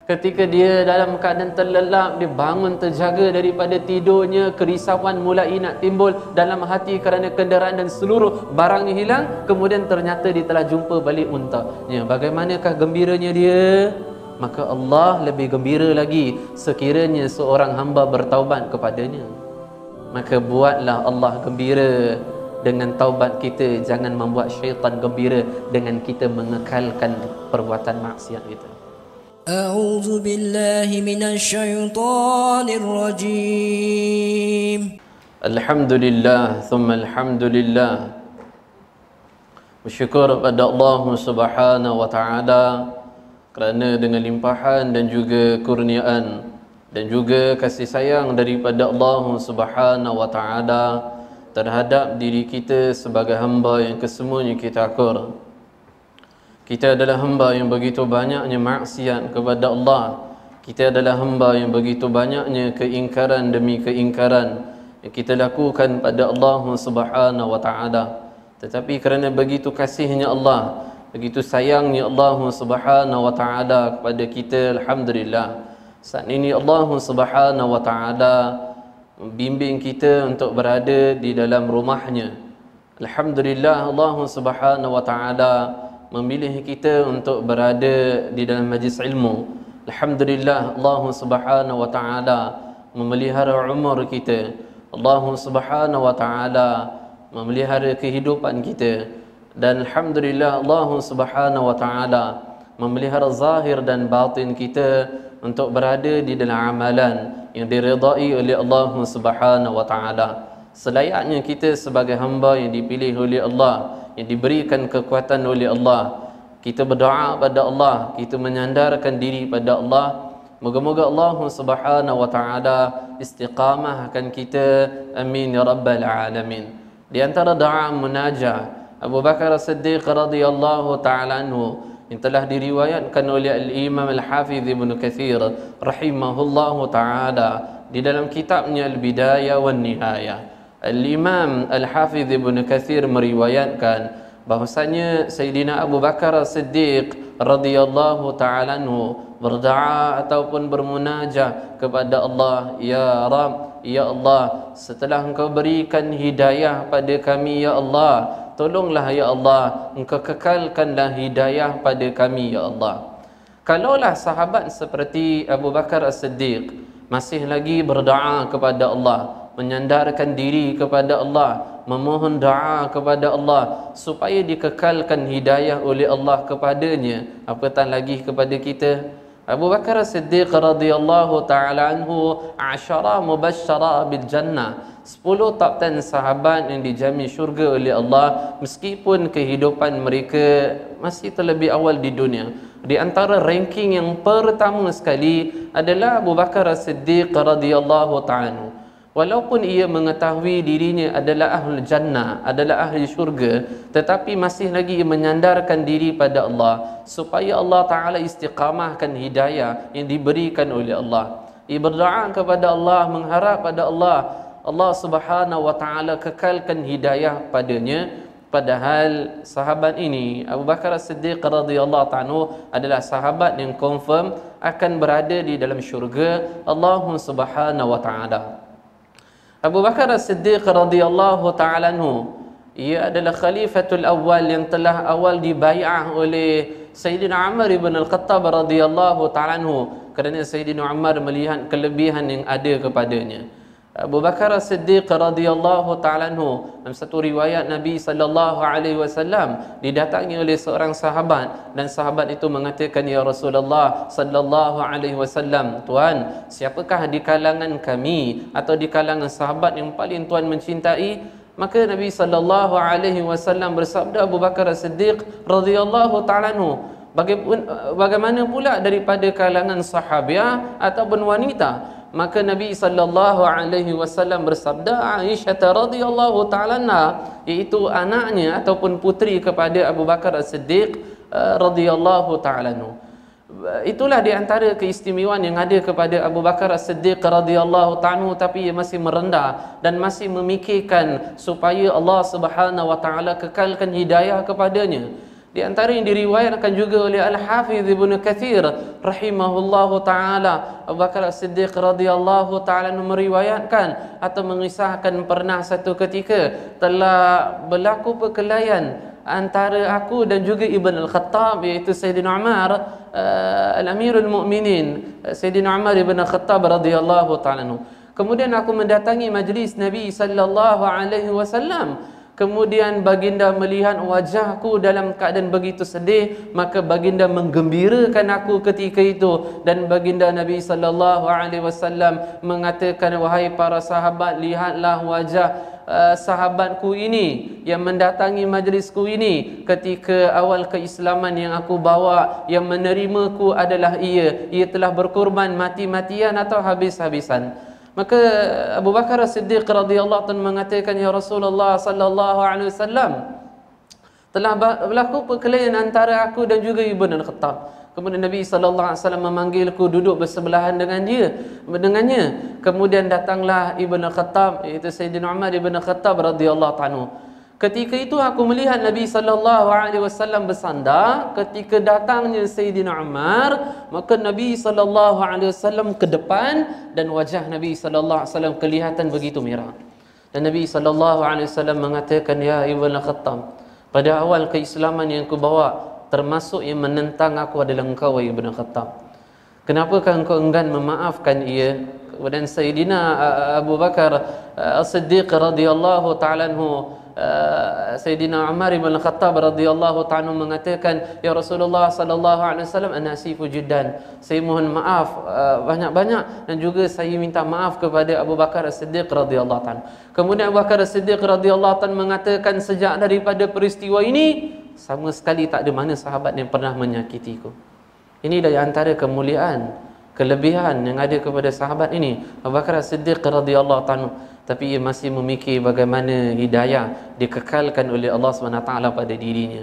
Ketika dia dalam keadaan terlelap, dia bangun terjaga daripada tidurnya, kerisauan mulai nak timbul dalam hati kerana kenderaan dan seluruh barangnya hilang. Kemudian ternyata dia telah jumpa balik untanya. Bagaimanakah gembiranya dia? Maka Allah lebih gembira lagi sekiranya seorang hamba bertaubat kepadanya. Maka buatlah Allah gembira dengan taubat kita. Jangan membuat syaitan gembira dengan kita mengekalkan perbuatan maksiat kita. أعوذ بالله من الشيطان الرجيم. الحمد لله ثم الحمد لله. Bersyukur pada Allah Subhanahu wa taala kerana dengan limpahan dan juga kurniaan dan juga kasih sayang daripada Allah Subhanahu wa taala terhadap diri kita sebagai hamba yang kesemuanya kita akur. Kita adalah hamba yang begitu banyaknya maksiat kepada Allah. Kita adalah hamba yang begitu banyaknya keingkaran demi keingkaran yang kita lakukan pada Allah Subhanahu wa taala. Tetapi kerana begitu kasihnya Allah, begitu sayangnya Allah Subhanahu wa taala kepada kita, alhamdulillah. Saat ini Allah Subhanahu wa taala membimbing kita untuk berada di dalam rumahnya. Alhamdulillah, Allah Subhanahu wa taala memilih kita untuk berada di dalam majlis ilmu. Alhamdulillah, Allah Subhanahu wa taala memelihara umur kita. Allah Subhanahu wa taala memelihara kehidupan kita. Dan alhamdulillah, Allah Subhanahu wa taala memelihara zahir dan batin kita untuk berada di dalam amalan yang diridai oleh Allah Subhanahu wa taala. Selayaknya kita sebagai hamba yang dipilih oleh Allah, yang diberikan kekuatan oleh Allah, kita berdoa pada Allah, kita menyandarkan diri pada Allah. Moga-moga Allah Subhanahu wa taala istiqamahkan kita, amin ya rabbal alamin. Di antara doa munajah Abu Bakar As-Siddiq radhiyallahu taala anhu yang telah diriwayatkan oleh Al-Imam Al-Hafiz Ibn Katsir rahimahullahu taala di dalam kitabnya Al-Bidayah wan Nihayah. Al-Imam Al-Hafiz Ibn Katsir meriwayatkan bahwasanya Sayyidina Abu Bakar As-Siddiq radhiyallahu taala anhu berdoa ataupun bermunajah kepada Allah, ya Rabb, ya Allah, setelah Engkau berikan hidayah pada kami, ya Allah, tolonglah ya Allah, Engkau kekalkanlah hidayah pada kami, ya Allah. Kalaulah sahabat seperti Abu Bakar As-Siddiq masih lagi berdoa kepada Allah, menyandarkan diri kepada Allah, memohon doa kepada Allah supaya dikekalkan hidayah oleh Allah kepadanya, apatah lagi kepada kita. Abu Bakar As-Siddiq radhiyallahu taala anhu asyara mubasysyara bil jannah, 10 top 10 sahabat yang dijamin syurga oleh Allah meskipun kehidupan mereka masih terlebih awal di dunia. Di antara ranking yang pertama sekali adalah Abu Bakar As-Siddiq radhiyallahu taala anhu. Walaupun ia mengetahui dirinya adalah ahli jannah, adalah ahli syurga, tetapi masih lagi ia menyandarkan diri pada Allah supaya Allah Ta'ala istiqamahkan hidayah yang diberikan oleh Allah. Ia berdoa kepada Allah, mengharap pada Allah, Allah Subhanahu wa Ta'ala kekalkan hidayah padanya. Padahal sahabat ini, Abu Bakar As-Siddiq radhiyallahu ta'ala adalah sahabat yang confirm akan berada di dalam syurga Allah Subhanahu wa Ta'ala. Abu Bakar As-Siddiq radhiyallahu ta'ala anhu, ia adalah khalifatul awal yang telah awal dibai'ah oleh Sayyidina Umar ibn Al-Khattab radhiyallahu ta'ala anhu kerana Sayyidina Umar melihat kelebihan yang ada kepadanya. Abu Bakar As-Siddiq radhiyallahu ta'ala anhu, dalam satu riwayat Nabi sallallahu alaihi wasallam didatangi oleh seorang sahabat dan sahabat itu mengatakan, ya Rasulullah sallallahu alaihi wasallam, Tuhan, siapakah di kalangan kami atau di kalangan sahabat yang paling Tuhan mencintai? Maka Nabi sallallahu alaihi wasallam bersabda, Abu Bakar As-Siddiq radhiyallahu ta'ala anhu, bagaimana pula daripada kalangan sahabiah ataupun wanita? Maka Nabi sallallahu alaihi wasallam bersabda, Aisyah radhiyallahu ta'ala anha, iaitu anaknya ataupun puteri kepada Abu Bakar As-Siddiq radhiyallahu ta'ala anhu. Itulah di antara keistimewaan yang ada kepada Abu Bakar As-Siddiq radhiyallahu ta'ala anhu, tapi ia masih merendah dan masih memikirkan supaya Allah Subhanahu wa taala kekalkan hidayah kepadanya. Di Di antara yang diriwayatkan juga oleh Al-Hafidh Ibnu Katsir rahimahullahu taala, Abu Bakar As-Siddiq radhiyallahu taala meriwayatkan atau mengisahkan pernah satu ketika telah berlaku perkelahian antara aku dan juga Ibn Al-Khattab, iaitu Sayyidina Umar Al-Amirul Mukminin, Sayyidina Umar Ibn Al-Khattab radhiyallahu taala. Kemudian aku mendatangi majlis Nabi sallallahu alaihi wasallam. Kemudian baginda melihat wajahku dalam keadaan begitu sedih, maka baginda menggembirakan aku ketika itu, dan baginda Nabi sallallahu alaihi wasallam mengatakan, wahai para sahabat, lihatlah wajah sahabatku ini yang mendatangi majlisku ini ketika awal keislaman yang aku bawa, yang menerimaku adalah ia telah berkorban mati-matian atau habis-habisan. Maka Abu Bakar As-Siddiq radhiyallahu anhu mengatakan, ya Rasulullah sallallahu alaihi wasallam, telah berlaku perkelahian antara aku dan juga Ibn Al-Khattab. Kemudian Nabi sallallahu alaihi wasallam memanggilku duduk bersebelahan dengannya. Kemudian datanglah Ibn Al-Khattab, iaitu Sayyidina Umar Ibn Al-Khattab radhiyallahu anhu. Ketika itu aku melihat Nabi sallallahu alaihi wasallam bersandar. Ketika datangnya Sayyidina Umar, maka Nabi sallallahu alaihi wasallam ke depan dan wajah Nabi sallallahu alaihi wasallam kelihatan begitu merah. Dan Nabi sallallahu alaihi wasallam mengatakan, ya Ibn Khattab, pada awal keislaman yang kau bawa, termasuk yang menentang aku adalah engkau, Ibn Khattab. Kenapakah engkau enggan memaafkan ia? Kemudian Sayyidina Abu Bakar As-Siddiq radhiyallahu ta'ala anhu, Sayyidina Umar bin Khattab radhiyallahu ta'ala mengatakan, ya Rasulullah sallallahu alaihi wasallam, ana asifu jiddan, saya mohon maaf banyak-banyak, dan juga saya minta maaf kepada Abu Bakar As-Siddiq radhiyallahu ta'ala. Kemudian Abu Bakar As-Siddiq radhiyallahu ta'ala mengatakan, sejak daripada peristiwa ini sama sekali tak ada mana sahabat yang pernah menyakitiku. Ini dari antara kemuliaan, kelebihan yang ada kepada sahabat ini, Abu Bakar As-Siddiq radhiyallahu ta'ala. Tapi ia masih memikir bagaimana hidayah dikekalkan oleh Allah SWT pada dirinya.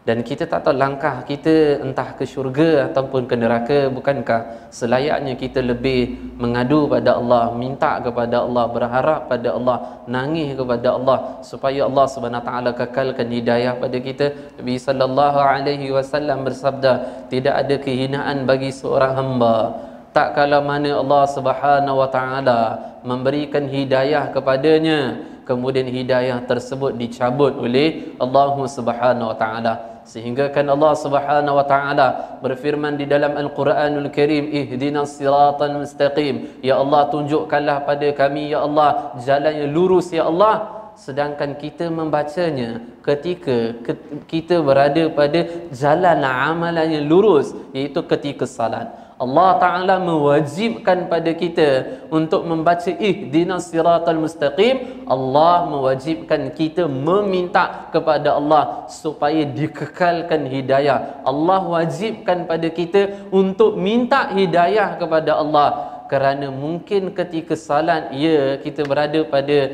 Dan kita tak tahu langkah kita entah ke syurga ataupun ke neraka. Bukankah selayaknya kita lebih mengadu pada Allah, minta kepada Allah, berharap pada Allah, nangis kepada Allah supaya Allah SWT kekalkan hidayah pada kita. Nabi sallallahu alaihi wasallam bersabda, tidak ada kehinaan bagi seorang hamba tak kala mana Allah Subhanahu wa taala memberikan hidayah kepadanya, kemudian hidayah tersebut dicabut oleh Allah Subhanahu wa taala. Sehingga kan Allah Subhanahu wa taala berfirman di dalam Al-Quranul Karim, ihdinas siratal mustaqim, ya Allah tunjukkanlah pada kami ya Allah jalan yang lurus ya Allah. Sedangkan kita membacanya ketika kita berada pada jalan amalan yang lurus, iaitu ketika salat. Allah Ta'ala mewajibkan pada kita untuk membaca ihdinas siratal mustaqim. Allah mewajibkan kita meminta kepada Allah supaya dikekalkan hidayah. Allah wajibkan pada kita untuk minta hidayah kepada Allah. Kerana mungkin ketika salat, ya, kita berada pada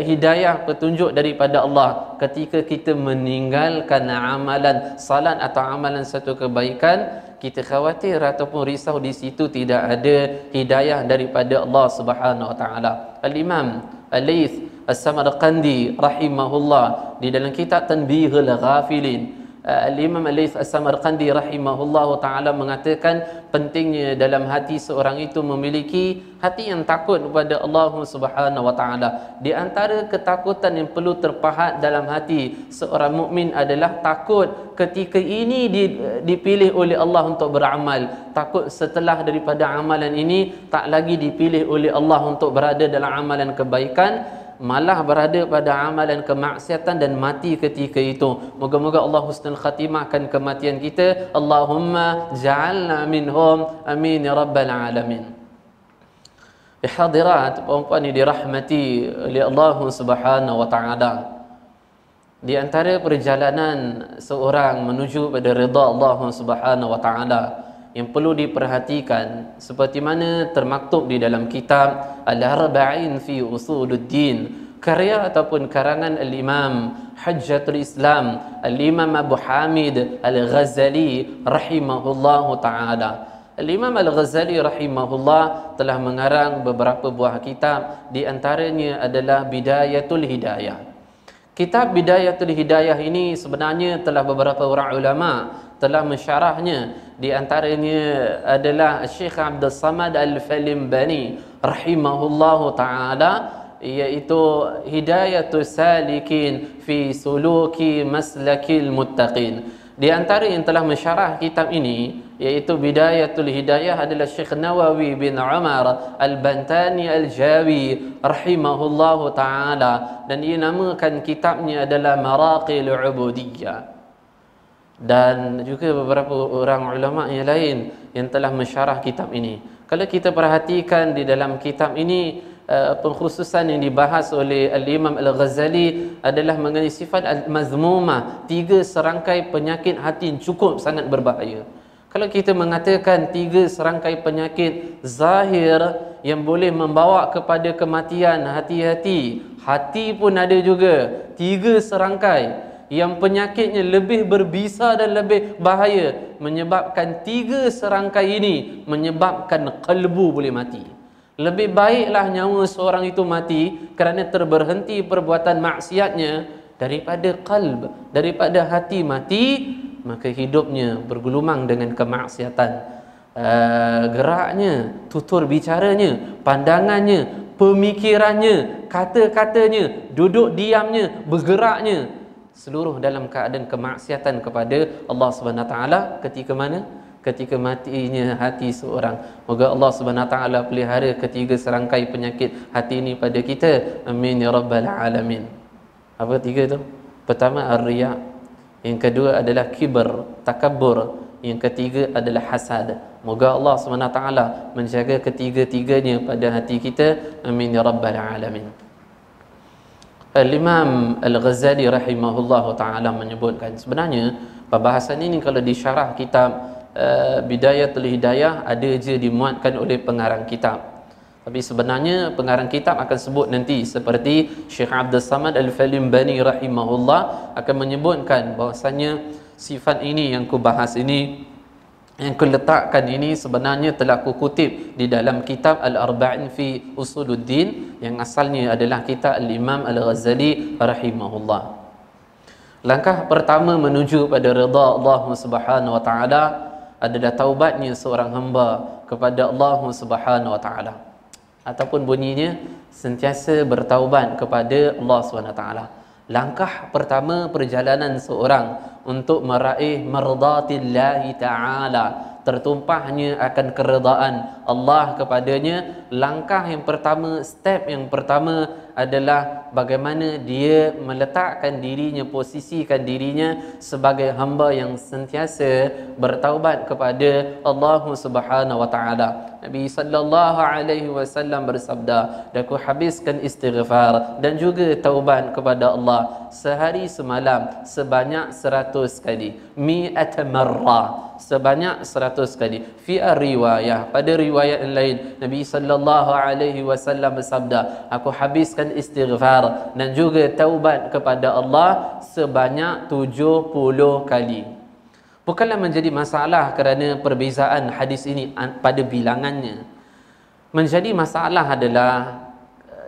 hidayah petunjuk daripada Allah. Ketika kita meninggalkan amalan salat atau amalan satu kebaikan, kita khawatir ataupun risau di situ tidak ada hidayah daripada Allah Subhanahu wa taala. Al-Imam Al-Laits As-Samarqandi rahimahullah di dalam kitab Tanbihul Ghafilin, Al-Imam Al-Laits As-Samarqandi rahimahullah ta'ala mengatakan pentingnya dalam hati seorang itu memiliki hati yang takut kepada Allah Subhanahu wa ta'ala. Di antara ketakutan yang perlu terpahat dalam hati seorang mukmin adalah takut ketika ini dipilih oleh Allah untuk beramal, takut setelah daripada amalan ini tak lagi dipilih oleh Allah untuk berada dalam amalan kebaikan, malah berada pada amalan kemaksiatan dan mati ketika itu. Moga-moga Allah husnul khatimahkan kematian kita. Allahumma ja'alna minhum, amin ya rabbal alamin. Hadirat puan-puan yang dirahmati oleh Allah Subhanahu wa taala, di antara perjalanan seorang menuju pada redha Allah Subhanahu wa taala yang perlu diperhatikan, seperti mana termaktub di dalam kitab Al-Arba'in fi Usuluddin, karya ataupun karangan Al-Imam Hujjatul Islam Al-Imam Abu Hamid Al-Ghazali rahimahullahu ta'ala. Al-Imam Al-Ghazali rahimahullah telah mengarang beberapa buah kitab, di antaranya adalah Bidayatul Hidayah. Kitab Bidayatul Hidayah ini sebenarnya telah beberapa orang ulama telah mensyarahnya. Di antaranya adalah Syekh Abdul Samad Al-Falimbani rahimahullahu taala, iaitu Hidayatul Salikin fi Suluki Maslakil Muttaqin. Di antara yang telah mensyarah kitab ini iaitu Bidayatul Hidayah adalah Syekh Nawawi bin Umar Al-Bantani Al-Jawi rahimahullahu taala, dan ia namakan kitabnya adalah Maraqil Ubudiyah. Dan juga beberapa orang ulama yang lain yang telah mensyarah kitab ini. Kalau kita perhatikan di dalam kitab ini, pengkhususan yang dibahas oleh Al-Imam Al-Ghazali adalah mengenai sifat Al-Mazmumah, 3 serangkai penyakit hati yang cukup sangat berbahaya. Kalau kita mengatakan 3 serangkai penyakit zahir yang boleh membawa kepada kematian, hati-hati. Hati pun ada juga 3 serangkai yang penyakitnya lebih berbisa dan lebih bahaya. Menyebabkan 3 serangkai ini menyebabkan kalbu boleh mati. Lebih baiklah nyawa seorang itu mati kerana terberhenti perbuatan maksiatnya daripada qalb, daripada hati mati, maka hidupnya bergelumang dengan kemaksiatan. Geraknya, tutur bicaranya, pandangannya, pemikirannya, kata-katanya, duduk diamnya, bergeraknya, seluruh dalam keadaan kemaksiatan kepada Allah Subhanahu Wa Taala. Ketika mana? Ketika matinya hati seorang. Moga Allah Subhanahu Wa Taala pelihara ketiga serangkai penyakit hati ini pada kita. Amin ya rabbal alamin. Apa 3 tu? Pertama ar-riya, yang kedua adalah kibr, takabbur, yang ketiga adalah hasad. Moga Allah Subhanahu Wa Taala menjaga ketiga-tiganya pada hati kita. Amin ya rabbal alamin. Al-Imam Al-Ghazali rahimahullahu taala menyebutkan, sebenarnya pembahasan ini kalau disyarah kitab Bidayatul Hidayah ada je dimuatkan oleh pengarang kitab, tapi sebenarnya pengarang kitab akan sebut nanti, seperti Syekh Abdul Samad Al-Falimbani rahimahullah akan menyebutkan bahwasanya sifat ini yang ku bahas ini, yang ku letakkan ini, sebenarnya telah ku kutip di dalam kitab Al-Arba'in fi Usuluddin yang asalnya adalah kitab Al-Imam Al-Ghazali rahimahullah. Langkah pertama menuju pada redha Allah Subhanahu Wa Taala adalah taubatnya seorang hamba kepada Allah Subhanahu Wa Taala, ataupun bunyinya sentiasa bertaubat kepada Allah Subhanahu Wa Taala. Langkah pertama perjalanan seorang untuk meraih mardatillahi ta'ala, tertumpahnya akan keredaan Allah kepadanya. Langkah yang pertama, step yang pertama adalah bagaimana dia meletakkan dirinya, posisikan dirinya sebagai hamba yang sentiasa bertaubat kepada Allah Subhanahu Wa Taala. Nabi sallallahu alaihi wasallam bersabda, "Aku habiskan istighfar dan juga taubat kepada Allah sehari semalam sebanyak 100 kali, mi'at marrah, sebanyak 100 kali." Fi riwayah, pada riwayat lain Nabi sallallahu alaihi wasallam bersabda, "Aku habiskan istighfar dan juga taubat kepada Allah sebanyak 70 kali." Bukanlah menjadi masalah kerana perbezaan hadis ini pada bilangannya. Menjadi masalah adalah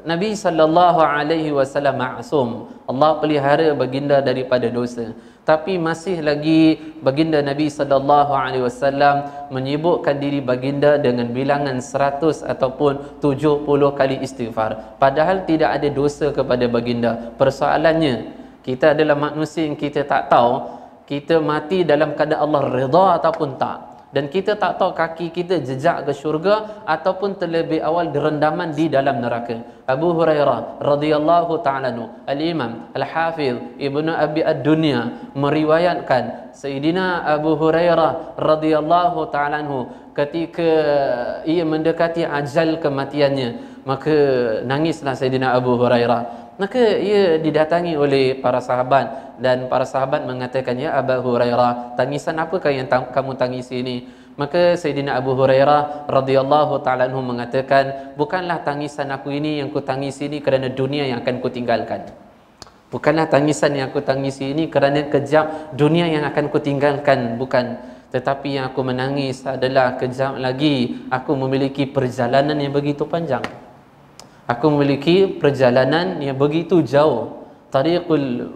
Nabi sallallahu alaihi wasallam maksum. Allah pelihara baginda daripada dosa. Tapi masih lagi baginda Nabi sallallahu alaihi wasallam menyibukkan diri baginda dengan bilangan 100 ataupun 70 kali istighfar. Padahal tidak ada dosa kepada baginda. Persoalannya, kita adalah manusia yang kita tak tahu kita mati dalam keadaan Allah redha ataupun tak. Dan kita tak tahu kaki kita jejak ke syurga ataupun terlebih awal direndaman di dalam neraka. Abu Hurairah radhiyallahu ta'ala anhu, Al-Imam Al-Hafiz Ibnu Abi Ad-Dunya meriwayatkan Sayyidina Abu Hurairah radhiyallahu ta'ala anhu ketika ia mendekati ajal kematiannya, maka nangislah Sayyidina Abu Hurairah. Maka ia didatangi oleh para sahabat dan para sahabat mengatakan, "Ya Abu Hurairah, tangisan apakah yang kamu tangisi ini?" Maka Sayyidina Abu Hurairah radhiyallahu ta'ala anhu mengatakan, "Bukanlah tangisan aku ini yang ku tangisi ini kerana dunia yang akan ku tinggalkan. Bukanlah tangisan yang aku tangisi ini kerana kejap dunia yang akan ku tinggalkan, bukan. Tetapi yang aku menangis adalah kejap lagi aku memiliki perjalanan yang begitu panjang. Aku memiliki perjalanan yang begitu jauh. tariqul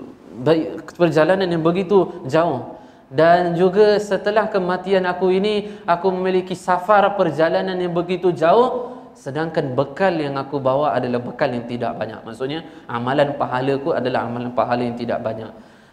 perjalanan yang begitu jauh. Dan juga setelah kematian aku ini, aku memiliki safar perjalanan yang begitu jauh, sedangkan bekal yang aku bawa adalah bekal yang tidak banyak. Maksudnya amalan pahalaku adalah amalan pahala yang tidak banyak.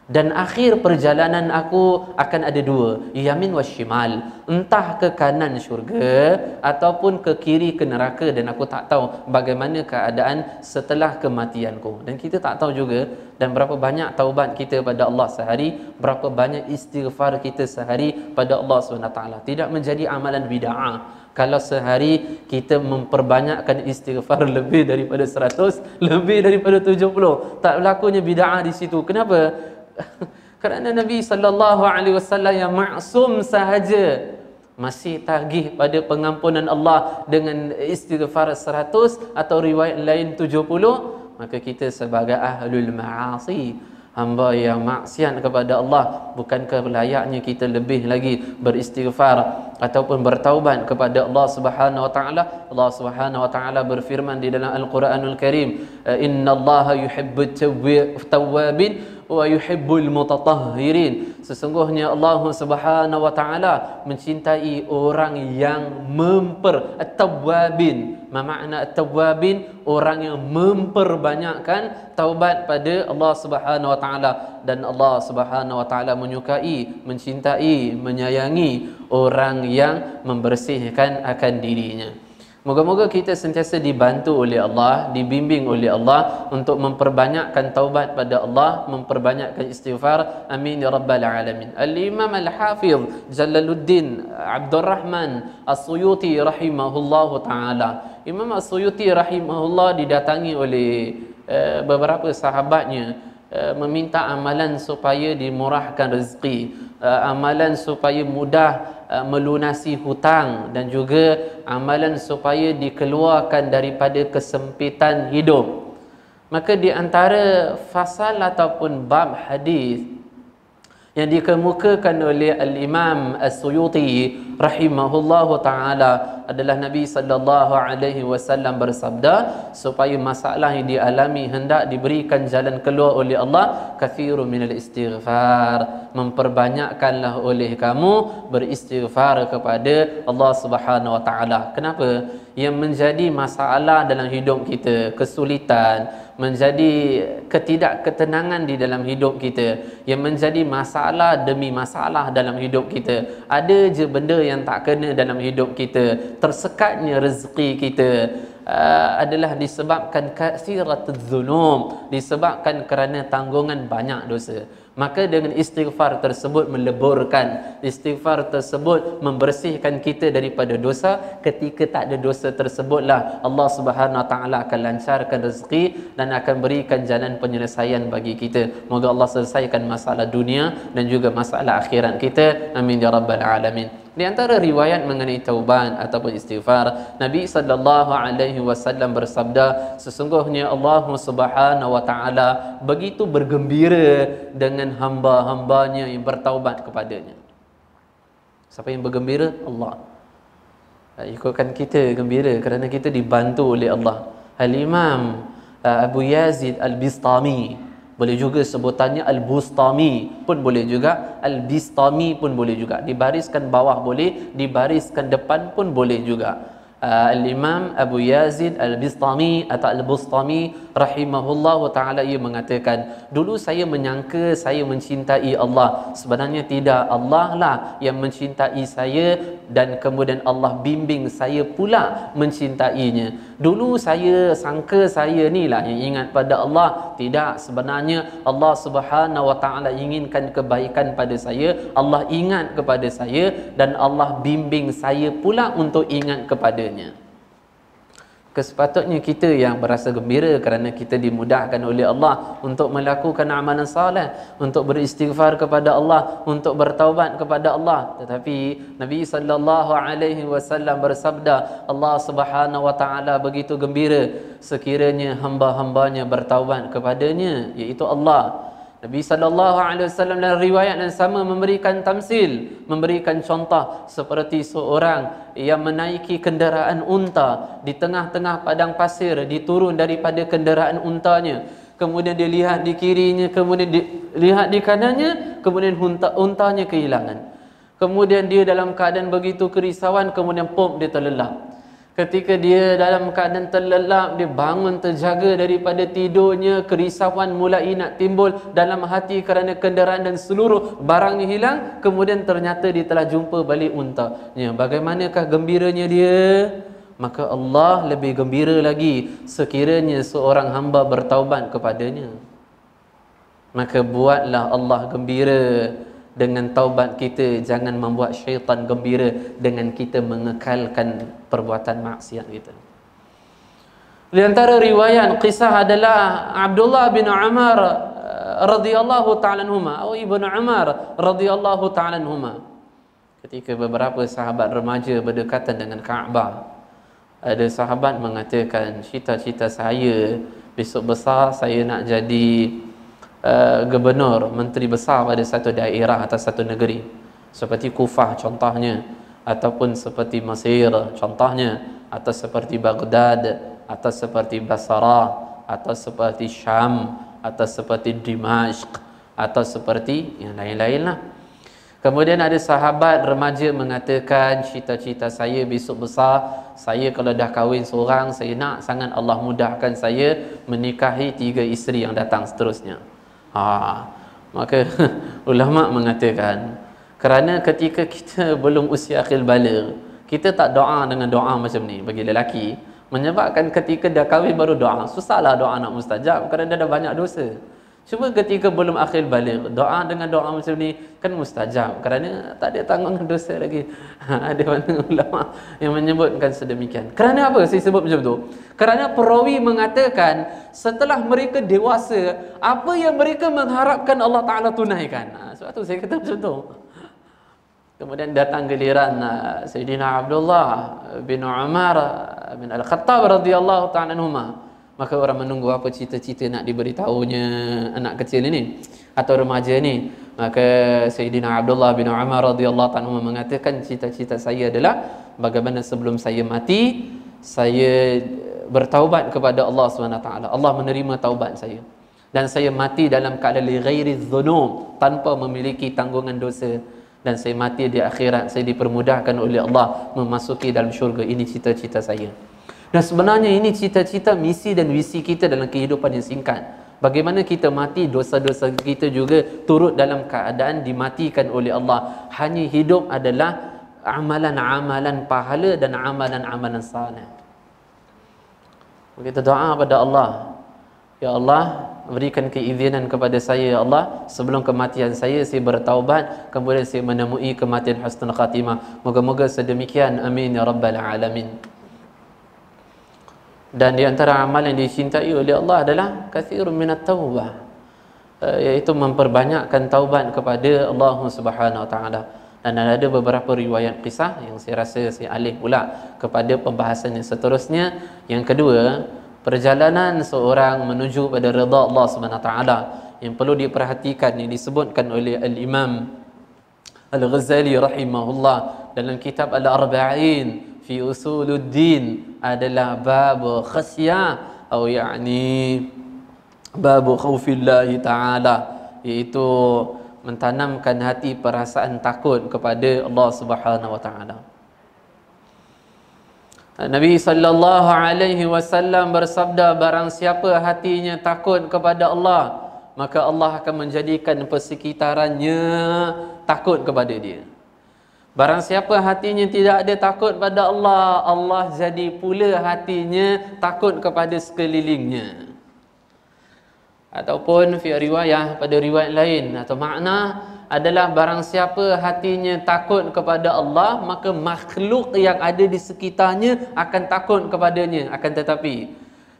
Dan akhir perjalanan aku akan ada dua, yamin wa shimal, entah ke kanan syurga ataupun ke kiri ke neraka, dan aku tak tahu bagaimana keadaan setelah kematianku. Dan kita tak tahu juga dan berapa banyak taubat kita pada Allah sehari, berapa banyak istighfar kita sehari pada Allah SWT. Tidak menjadi amalan bid'ah kalau sehari kita memperbanyakkan istighfar lebih daripada 100, lebih daripada 70. Tak berlakunya bid'ah di situ. Kenapa? Kerana Nabi SAW yang maksum sahaja masih tagih pada pengampunan Allah dengan istighfar 100 atau riwayat lain 70, maka kita sebagai ahlul ma'asi, hamba yang maksiat kepada Allah, bukankah layaknya kita lebih lagi beristighfar ataupun bertaubat kepada Allah Subhanahu wa taala? Allah Subhanahu wa taala berfirman di dalam Al-Quranul Karim, innallaha yuhibbut tawwabin wa yuhibbul mutatahhirin. Sesungguhnya Allah Subhanahu wa taala mencintai orang yang at-tawwabin. Makna at-tawwabin, orang yang memperbanyakkan taubat pada Allah Subhanahu wa taala. Dan Allah Subhanahu wa taala menyukai, mencintai, menyayangi orang yang membersihkan akan dirinya. Moga-moga kita sentiasa dibantu oleh Allah, dibimbing oleh Allah untuk memperbanyakkan taubat pada Allah, memperbanyakkan istighfar. Amin ya rabbal alamin. Al-Imam Al-Hafiz Jalaluddin Abdul Rahman As-Suyuti rahimahullahu taala. Imam As-Suyuti rahimahullah didatangi oleh beberapa sahabatnya, meminta amalan supaya dimurahkan rezeki, amalan supaya mudah melunasi hutang, dan juga amalan supaya dikeluarkan daripada kesempitan hidup. Maka di antara fasal ataupun bab hadis yang dikemukakan oleh Al-Imam As-Suyuti rahimahullahu taala adalah Nabi sallallahu alaihi wasallam bersabda, supaya masalah yang dialami hendak diberikan jalan keluar oleh Allah, kathirun minal istighfar, memperbanyakkanlah oleh kamu beristighfar kepada Allah Subhanahu wa taala. Kenapa? Yang menjadi masalah dalam hidup kita, kesulitan, menjadi ketidakketenangan di dalam hidup kita, yang menjadi masalah demi masalah dalam hidup kita. Ada je benda yang tak kena dalam hidup kita, tersekatnya rezeki kita, adalah disebabkan kathiratul dzunub, disebabkan kerana tanggungan banyak dosa. Maka dengan istighfar tersebut meleburkan, istighfar tersebut membersihkan kita daripada dosa. Ketika tak ada dosa tersebutlah Allah Subhanahu wa taala akan lancarkan rezeki dan akan berikan jalan penyelesaian bagi kita. Moga Allah selesaikan masalah dunia dan juga masalah akhirat kita. Amin ya rabbal alamin. Di antara riwayat mengenai taubat ataupun istighfar, Nabi sallallahu alaihi wasallam bersabda, sesungguhnya Allah Subhanahu wa taala begitu bergembira dengan hamba-hambanya yang bertaubat kepadanya. Siapa yang bergembira? Allah. Ikutkan kita gembira kerana kita dibantu oleh Allah. Al-Imam Abu Yazid Al-Bistami, boleh juga sebutannya Al-Bustami pun boleh juga, Al-Bistami pun boleh juga, dibariskan bawah boleh, dibariskan depan pun boleh juga. Al-Imam Abu Yazid Al-Bistami atau Al-Bustami rahimahullah ta'ala, ia mengatakan, dulu saya menyangka saya mencintai Allah. Sebenarnya tidak, Allah lah yang mencintai saya dan kemudian Allah bimbing saya pula mencintainya. Dulu saya sangka saya ni lah yang ingat pada Allah. Tidak, sebenarnya Allah Subhanahu wa ta'ala inginkan kebaikan pada saya, Allah ingat kepada saya dan Allah bimbing saya pula untuk ingat kepadanya. Kesepatutnya kita yang berasa gembira kerana kita dimudahkan oleh Allah untuk melakukan amalan saleh, untuk beristighfar kepada Allah, untuk bertaubat kepada Allah. Tetapi Nabi sallallahu alaihi wasallam bersabda, Allah Subhanahu wa taala begitu gembira sekiranya hamba-hambanya bertaubat kepadanya, iaitu Allah. Nabi sallallahu alaihi wasallam dalam riwayat yang sama memberikan tamsil, memberikan contoh seperti seorang yang menaiki kenderaan unta di tengah-tengah padang pasir, diturun daripada kenderaan untanya. kemudian dia lihat di kirinya, kemudian dia lihat di kanannya, kemudian untanya kehilangan. Kemudian dia dalam keadaan begitu kerisauan, kemudian dia terlelap. Ketika dia dalam keadaan terlelap, dia bangun terjaga daripada tidurnya, kerisauan mulai nak timbul dalam hati kerana kenderaan dan seluruh barangnya hilang. Kemudian ternyata dia telah jumpa balik untanya. Bagaimanakah gembiranya dia? Maka Allah lebih gembira lagi sekiranya seorang hamba bertaubat kepadanya. Maka buatlah Allah gembira dengan taubat kita, jangan membuat syaitan gembira dengan kita mengekalkan perbuatan maksiat kita. Di antara riwayat kisah adalah Abdullah bin Umar radhiyallahu ta'ala anhuma atau Ibnu Umar radhiyallahu ta'ala anhuma. Ketika beberapa sahabat remaja berdekatan dengan Kaabah, ada sahabat mengatakan, cita-cita saya besok besar saya nak jadi gubernur, menteri besar pada satu daerah atau satu negeri, seperti Kufah contohnya, ataupun seperti Mesir contohnya, atau seperti Baghdad, atau seperti Basra, atau seperti Syam, atau seperti Dimashq, atau seperti yang lain-lain lah. Kemudian ada sahabat remaja mengatakan, cita-cita saya besok besar, saya kalau dah kahwin seorang, saya nak sangat Allah mudahkan saya menikahi 3 isteri yang datang seterusnya. Maka ulama mengatakan, kerana ketika kita belum usia akhil baligh, kita tak doa dengan doa macam ni bagi lelaki, menyebabkan ketika dah kahwin baru doa, susahlah doa nak mustajab kerana dah banyak dosa. Cuma ketika belum akhil baligh, doa dengan doa macam ni kan mustajab kerana tak ada tanggungan dosa lagi. Ada mana ulama yang menyebutkan sedemikian. Kerana apa saya sebut macam tu? Kerana perawi mengatakan setelah mereka dewasa, apa yang mereka mengharapkan Allah Ta'ala tunaikan. Sebab tu saya kata macam tu. Kemudian datang giliran Sayyidina Abdullah bin Umar bin Al-Khattab radhiyallahu ta'ala anhuma. Maka orang menunggu apa cita-cita nak diberitahunya anak kecil ini atau remaja ini. Maka Sayyidina Abdullah bin Umar radhiyallahu ta'ala mengatakan, cita-cita saya adalah bagaimana sebelum saya mati, saya bertaubat kepada Allah SWT. Allah menerima taubat saya. Dan saya mati dalam keadaan li ghairi dhunub, tanpa memiliki tanggungan dosa. Dan saya mati di akhirat, saya dipermudahkan oleh Allah memasuki dalam syurga. Ini cita-cita saya. Dan sebenarnya ini cita-cita, misi dan visi kita dalam kehidupan yang singkat. Bagaimana kita mati, dosa-dosa kita juga turut dalam keadaan dimatikan oleh Allah. Hanya hidup adalah amalan-amalan pahala dan amalan-amalan salih. Kita doa pada Allah, ya Allah, berikan keizinan kepada saya, ya Allah, sebelum kematian saya bertaubat, kemudian saya menemui kematian husnul khatimah. Moga-moga sedemikian, amin ya rabbal alamin. Dan di antara amal yang dicintai oleh Allah adalah katsirun minat taubah, iaitu memperbanyakkan taubat kepada Allah Subhanahu wa taala. Dan ada beberapa riwayat kisah yang saya rasa saya alih pula kepada pembahasan yang seterusnya. Yang kedua, perjalanan seorang menuju pada redha Allah Subhanahu wa taala yang perlu diperhatikan, yang disebutkan oleh Al-Imam Al-Ghazali rahimahullah dalam kitab Al-Arba'in fi Usuluddin adalah bab khasyah atau yakni bab khaufillahi ta'ala, iaitu mentanamkan hati perasaan takut kepada Allah Subhanahu wa taala. Nabi sallallahu alaihi wasallam bersabda, barang siapa hatinya takut kepada Allah, maka Allah akan menjadikan persekitarannya takut kepada dia. Barang siapa hatinya tidak ada takut pada Allah, Allah jadi pula hatinya takut kepada sekelilingnya. Ataupun fi riwayah, pada riwayat lain atau makna adalah barang siapa hatinya takut kepada Allah, maka makhluk yang ada di sekitarnya akan takut kepadanya. Akan tetapi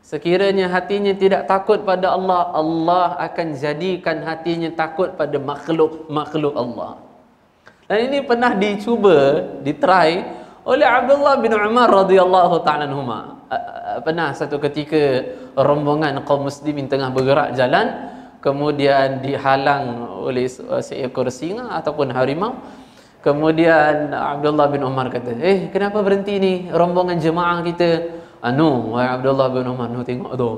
sekiranya hatinya tidak takut pada Allah, Allah akan jadikan hatinya takut pada makhluk Allah. Dan ini pernah dicuba, ditry oleh Abdullah bin Umar radhiyallahu ta'ala anhuma. Pernah satu ketika rombongan kaum muslimin tengah bergerak jalan, kemudian dihalang oleh seekor singa ataupun harimau. Kemudian Abdullah bin Umar kata, kenapa berhenti ni rombongan jemaah kita? Wahai Abdullah bin Umar, tengok tu,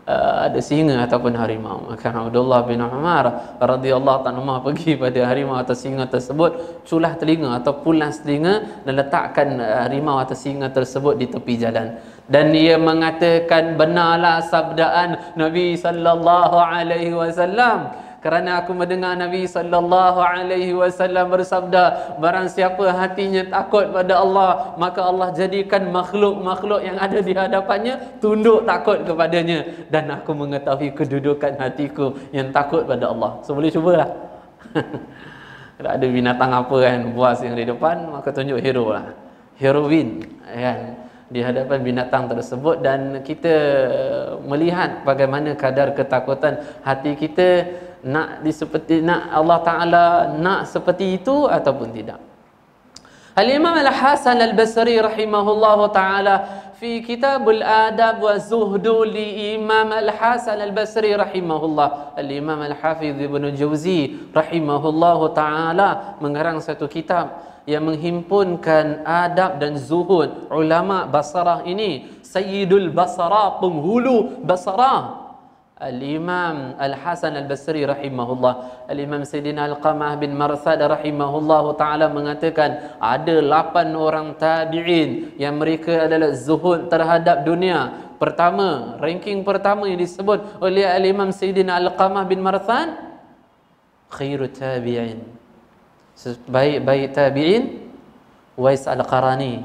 ada singa ataupun harimau. Maka Abdullah bin Umar radhiyallahu ta'ala pergi pada harimau atau singa tersebut, culah telinga atau pulas telinga dan letakkan harimau atau singa tersebut di tepi jalan. Dan ia mengatakan, benarlah sabdaan Nabi sallallahu alaihi wasallam, kerana aku mendengar Nabi sallallahu alaihi wasallam bersabda, barang siapa hatinya takut pada Allah, maka Allah jadikan makhluk-makhluk yang ada di hadapannya tunduk takut kepadanya, dan aku mengetahui kedudukan hatiku yang takut pada Allah. So boleh cubalah. Kalau ada binatang apa kan buas yang di depan, maka tunjuk hero lah, heroin kan, di hadapan binatang tersebut, dan kita melihat bagaimana kadar ketakutan hati kita, nak Allah Ta'ala nak seperti itu ataupun tidak. Al-Imam Al-Hasan Al-Basri rahimahullahu ta'ala fi Kitabul Adab wa Zuhdu li Imam Al-Hasan Al-Basri rahimahullah, Al-Imam Al-Hafiz Ibn Jawzi rahimahullahu ta'ala mengarang satu kitab yang menghimpunkan adab dan zuhud ulama Basrah ini. Sayyidul Basrah, penghulu Basrah, Al-Imam Al-Hasan Al-Basri rahimahullah. Al-Imam Sayyidina Al-Qamah bin Marsad rahimahullah ta'ala mengatakan, ada 8 orang tabi'in yang mereka adalah zuhud terhadap dunia. Pertama, ranking pertama yang disebut oleh Al-Imam Sayyidina Al-Qamah bin Marsad, khairut tabi'in, sebaik-baik tabi'in, Uwais Al-Qarani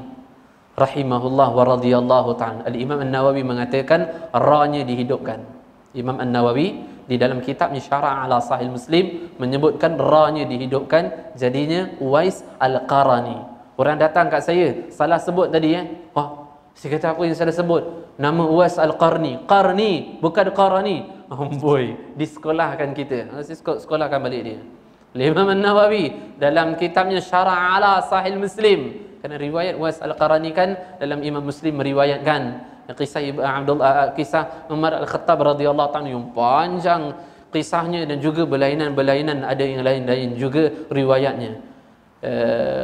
rahimahullah wa radhiyallahu ta'ala. Al-Imam An-Nawawi mengatakan ra-nya dihidupkan. Imam An-Nawawi di dalam kitabnya Syarah ala Sahih Muslim menyebutkan ra-nya dihidupkan, jadinya Uwais Al-Qarani. Orang datang kat saya, salah sebut tadi oh, saya kata apa yang salah sebut? Nama Uwais Al-Qarni. Qarni, bukan Qarani. Amboi, disekolahkan kita. Sekolahkan balik dia. Imam An-Nawawi dalam kitabnya Syarah ala Sahih Muslim, kerana riwayat Uwais Al-Qarani kan dalam Imam Muslim meriwayatkan kisah kisah Umar Al-Khattab radhiyallahu ta'ala yang panjang kisahnya, dan juga berlainan-berlainan, ada yang lain-lain juga riwayatnya.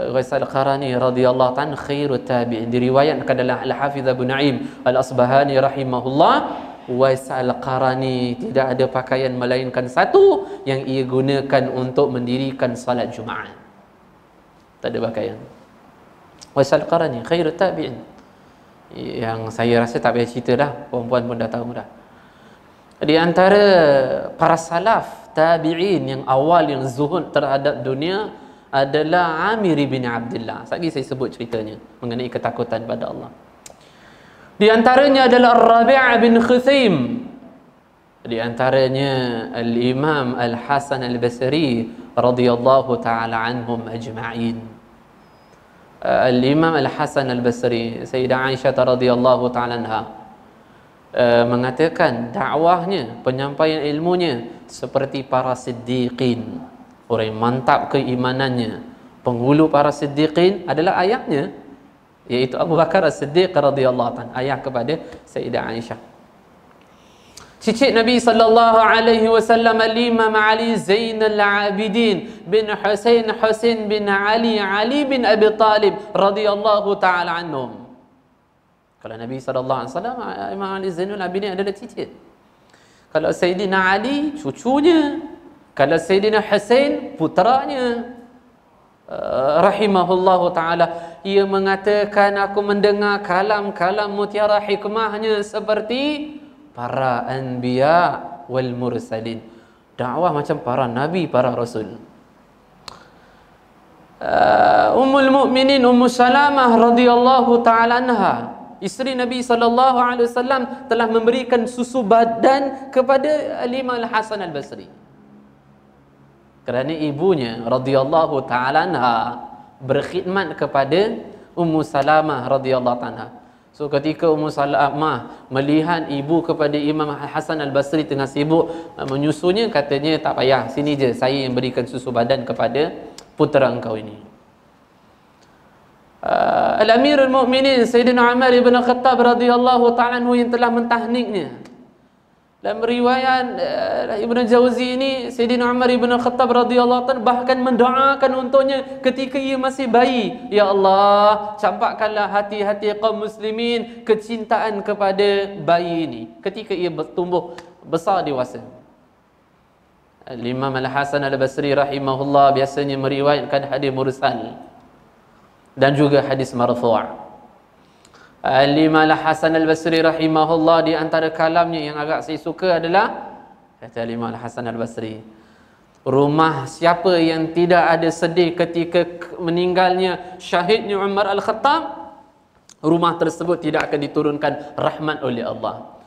Uwais Al-Qarani radhiyallahu ta'ala khairut tabi'in, diriwayatkan dalam Al-Hafiz Abu Na'im Al-Asbahani rahimahullah, Uwais Al-Qarani tidak ada pakaian melainkan satu yang ia gunakan untuk mendirikan salat Jumaat. Tak ada pakaian. Uwais Al-Qarani khairut tabi'in, yang saya rasa tak payah cerita dah, perempuan pun dah tahu dah. Di antara para salaf tabi'in yang awal yang zuhud terhadap dunia adalah Amir bin Abdullah. Lagi saya sebut ceritanya mengenai ketakutan pada Allah. Di antaranya adalah Rabi' bin Khusaim. Di antaranya Al-Imam Al-Hasan Al-Basri radhiyallahu ta'ala anhum ajma'in. Al-Imam Al-Hasan Al-Basri, Sayyidah Aisyah radhiyallahu ta'ala anha mengatakan dakwahnya, penyampaian ilmunya seperti para siddiqin, orang yang mantap keimanannya. Penghulu para siddiqin adalah ayahnya, iaitu Abu Bakar As-Siddiq radhiyallahu ta'ala, ayah kepada Sayyidah Aisyah. Cicit Nabi sallallahu alaihi wasallam Al-Imam Ali Zainal Abidin bin Husain bin Ali bin Abi Talib radhiyallahu ta'ala anhum. Kalau Nabi sallallahu alaihi wasallam, Imam Ali Zainal Abidin adalah cicit. Kalau Sayyidina Ali, cucunya. Kalau Sayyidina Husain, putranya. Rahimahullahu ta'ala. Ia mengatakan, aku mendengar kalam-kalam mutiara hikmahnya seperti para anbiya wal mursalin. Dakwah macam para nabi, para rasul. Ummul Mukminin Ummu Salamah radhiyallahu ta'ala anha, isteri Nabi sallallahu alaihi wasallam, telah memberikan susu badan kepada Al-Imam Al-Hasan Al-Basri. Kerana ibunya radhiyallahu ta'ala anha berkhidmat kepada Ummu Salamah radhiyallahu ta'ala anha. So ketika Ummu Salamah melihat ibu kepada Imam Hasan Al-Basri tengah sibuk menyusunya, katanya, tak payah, sini je, saya yang berikan susu badan kepada putera engkau ini. Al-Amirul Mukminin Sayyidina Umar ibn Khattab radhiyallahu ta'ala anhu yang telah mentahniknya, Dalam riwayat Ibn Jauzi ini, Sayyidina Umar Ibn Khattab radhiyallahu anhu bahkan mendoakan untuknya ketika ia masih bayi, ya Allah, campakkanlah hati-hati kaum muslimin kecintaan kepada bayi ini ketika ia bertumbuh besar dewasa. Imam Al-Hasan Al-Basri rahimahullah biasanya meriwayatkan hadis mursal dan juga hadis marfu'. Al-Imam Al-Hasan Al-Basri rahimahullah, di antara kalamnya yang agak saya suka adalah, kata Al-Imam Al-Hasan Al-Basri, rumah siapa yang tidak ada sedih ketika meninggalnya syahidnya Umar Al-Khattab, rumah tersebut tidak akan diturunkan rahmat oleh Allah.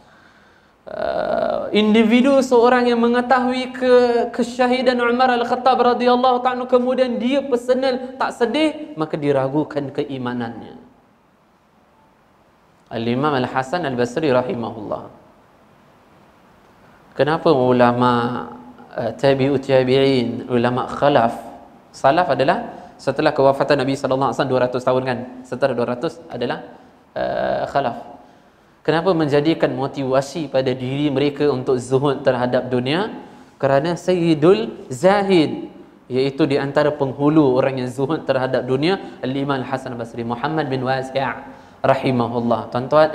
Individu seorang yang mengetahui kesyahidan Umar Al-Khattab radhiyallahu ta'ala kemudian dia personal tak sedih, maka diragukan keimanannya. Al-Imam Al-Hasan Al-Basri rahimahullah. Kenapa ulama tabi'ut tabi'in, ulama khalaf, salaf adalah setelah kewafatan Nabi sallallahu alaihi wasallam 200 tahun kan, setelah 200 adalah khalaf. Kenapa menjadikan motivasi pada diri mereka untuk zuhud terhadap dunia? Kerana Sayyidul Zahid, iaitu di antara penghulu orang yang zuhud terhadap dunia, Al-Imam Al-Hasan Al-Basri, Muhammad bin Wasi' rahimahullah. Tuan-tuan,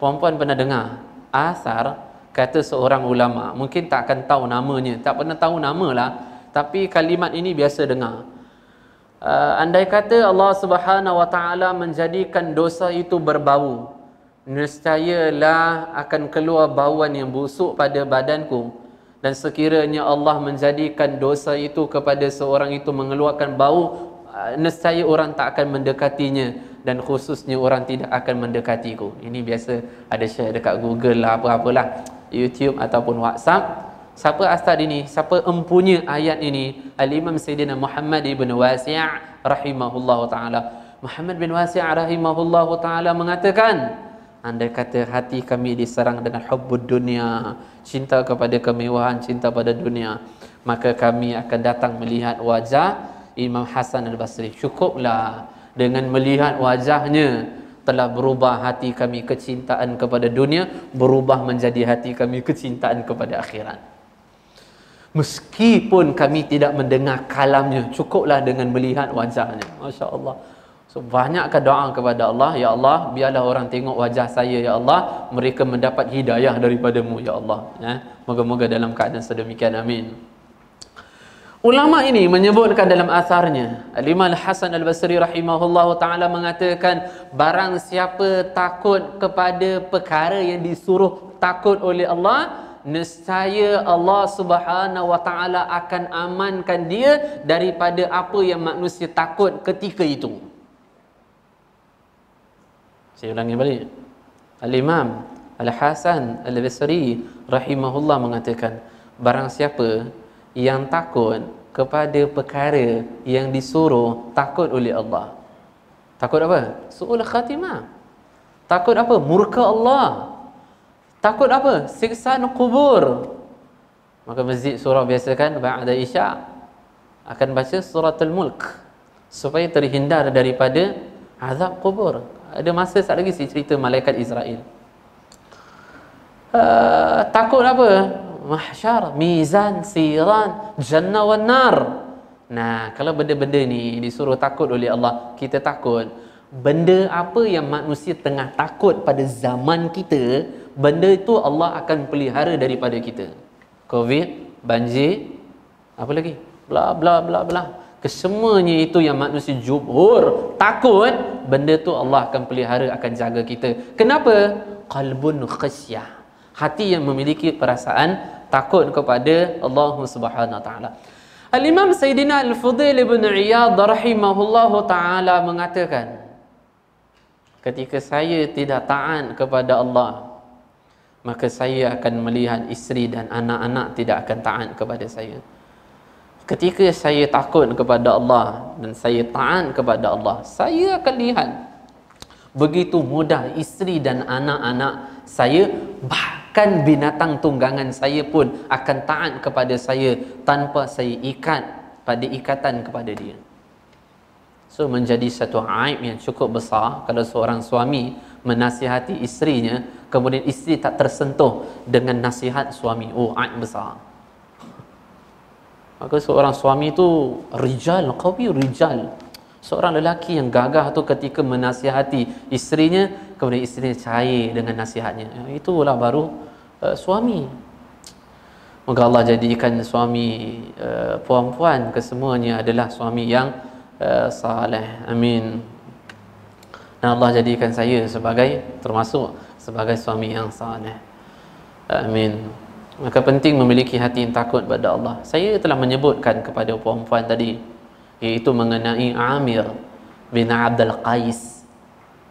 puan-puan pernah dengar asar kata seorang ulama, mungkin tak akan tahu namanya, tak pernah tahu nama lah, tapi kalimat ini biasa dengar. Andai kata Allah Subhanahu wa taala menjadikan dosa itu berbau, nescayalah akan keluar bauan yang busuk pada badanku, dan sekiranya Allah menjadikan dosa itu kepada seorang itu mengeluarkan bau, nescaya orang tak akan mendekatinya, dan khususnya orang tidak akan mendekatiku. Ini biasa ada share dekat Google lah, apa-apalah, YouTube ataupun WhatsApp. Siapa asal ini? Siapa empunya ayat ini? Al-Imam Sayyidina Muhammad ibn Wasi' rahimahullahu ta'ala. Muhammad bin Wasi' rahimahullahu ta'ala mengatakan, andai kata hati kami diserang dengan hubbud dunia, cinta kepada kemewahan, cinta pada dunia, maka kami akan datang melihat wajah Imam Hasan Al-Basri. Cukuplah dengan melihat wajahnya telah berubah hati kami kecintaan kepada dunia berubah menjadi hati kami kecintaan kepada akhirat. Meskipun kami tidak mendengar kalamnya, cukuplah dengan melihat wajahnya. Masya Allah. So banyakkan doa kepada Allah, ya Allah, biarlah orang tengok wajah saya, ya Allah, mereka mendapat hidayah daripadamu, ya Allah. Moga-moga dalam keadaan sedemikian, amin. Ulama ini menyebutkan dalam asarnya, Al-Imam Al-Hasan Al-Basri rahimahullah ta'ala mengatakan, barang siapa takut kepada perkara yang disuruh takut oleh Allah, nescaya Allah Subhanahu wa ta'ala akan amankan dia daripada apa yang manusia takut ketika itu. Saya ulangi balik. Al-Imam Al-Hasan Al-Basri rahimahullah mengatakan, barang siapa yang takut kepada perkara yang disuruh takut oleh Allah. Takut apa? Su'ul khatimah. Takut apa? Murka Allah. Takut apa? Siksaan kubur. Maka masjid surah biasa kan ba'da isya akan baca suratul mulk supaya terhindar daripada azab kubur. Ada masa sekali lagi saya cerita malaikat Israel. Takut apa? Mahsyar, mizan, siran, jannah wan nar. Nah, kalau benda-benda ni disuruh takut oleh Allah, kita takut. Benda apa yang manusia tengah takut pada zaman kita, benda itu Allah akan pelihara daripada kita. Covid, banjir, apa lagi? Bla bla bla bla. Kesemuanya itu yang manusia jumhur takut, benda tu Allah akan pelihara, akan jaga kita. Kenapa? Qalbun khasyah. Hati yang memiliki perasaan takut kepada Allah Subhanahu wa taala. Al-Imam Sayyidina Al-Fudail ibn Iyad rahimahullahu taala mengatakan, ketika saya tidak taat kepada Allah, maka saya akan melihat isteri dan anak-anak tidak akan taat kepada saya. Ketika saya takut kepada Allah dan saya taat kepada Allah, saya akan lihat begitu mudah isteri dan anak-anak saya, bahkan binatang tunggangan saya pun akan taat kepada saya tanpa saya ikat pada ikatan kepada dia. So menjadi satu aib yang cukup besar kalau seorang suami menasihati isterinya kemudian isteri tak tersentuh dengan nasihat suami. Oh, aib besar. Maka seorang suami tu rijal, qawi rijal. Seorang lelaki yang gagah tu ketika menasihati isterinya, kemudian isterinya cair dengan nasihatnya. Itulah baru suami. Moga Allah jadikan suami puan-puan kesemuanya adalah suami yang saleh. Amin. Dan Allah jadikan saya termasuk sebagai suami yang saleh. Amin. Maka penting memiliki hati yang takut pada Allah. Saya telah menyebutkan kepada puan-puan tadi, iaitu mengenai Amir bin Abdul Qais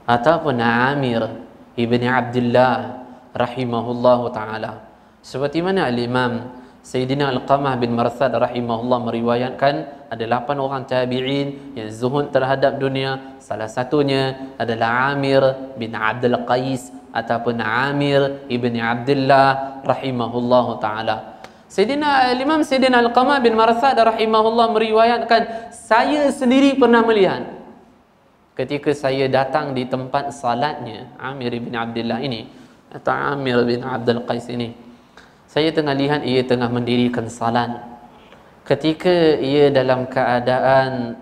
ataupun Amir ibn Abdullah rahimahullahu ta'ala. Seperti mana Al-Imam Sayyidina Al-Qamah bin Marthad rahimahullah meriwayatkan, ada 8 orang tabi'in yang zuhud terhadap dunia. Salah satunya adalah Amir bin Abdul Qais ataupun Amir ibn Abdullah rahimahullahu ta'ala. Imam Sayyidina Al-Qamah bin Marthad rahimahullah meriwayatkan, saya sendiri pernah melihat ketika saya datang di tempat salatnya Amir bin Abdullah ini atau Amir bin Abdul Qais ini. Saya tengah lihat ia tengah mendirikan salat. Ketika ia dalam keadaan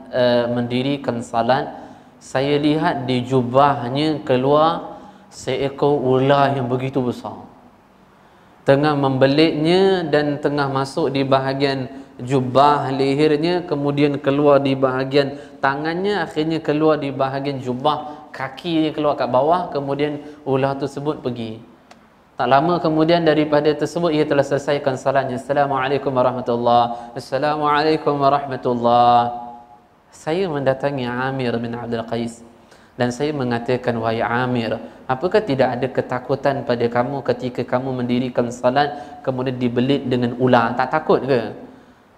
mendirikan salat, saya lihat di jubahnya keluar seekor ular yang begitu besar, tengah membelitnya dan tengah masuk di bahagian jubah lehernya, kemudian keluar di bahagian tangannya, akhirnya keluar di bahagian jubah, kakinya keluar kat bawah, kemudian ular tersebut pergi. Tak lama kemudian daripada tersebut ia telah selesaikan salatnya. Assalamualaikum warahmatullahi. Assalamualaikum warahmatullahi. Saya mendatangi Amir bin Abdul Qais dan saya mengatakan, wahai Amir, apakah tidak ada ketakutan pada kamu ketika kamu mendirikan salat kemudian dibelit dengan ular? Tak takut ke?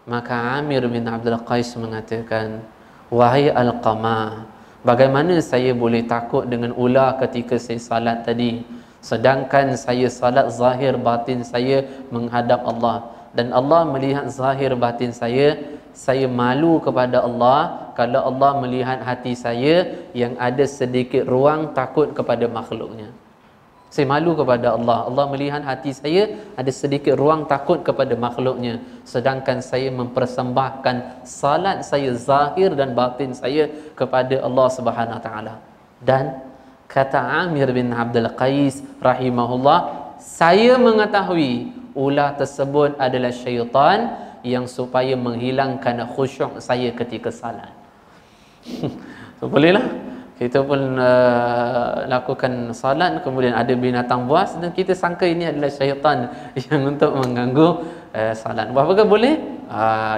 Maka Amir bin Abdul Qais mengatakan, wahai Al-Qamah, bagaimana saya boleh takut dengan ular ketika saya salat tadi? Sedangkan saya salat zahir batin saya menghadap Allah, dan Allah melihat zahir batin saya. Saya malu kepada Allah kalau Allah melihat hati saya yang ada sedikit ruang takut kepada makhluknya. Saya malu kepada Allah. Allah melihat hati saya ada sedikit ruang takut kepada makhluknya, sedangkan saya mempersembahkan salat saya zahir dan batin saya kepada Allah Subhanahu Wa Taala. Dan kata Amir bin Abdul Qais rahimahullah, saya mengetahui ular tersebut adalah syaitan yang supaya menghilangkan khusyuk saya ketika salat. So, bolehlah kita pun lakukan salat, kemudian ada binatang buas dan kita sangka ini adalah syaitan yang untuk mengganggu salat. Apakah boleh?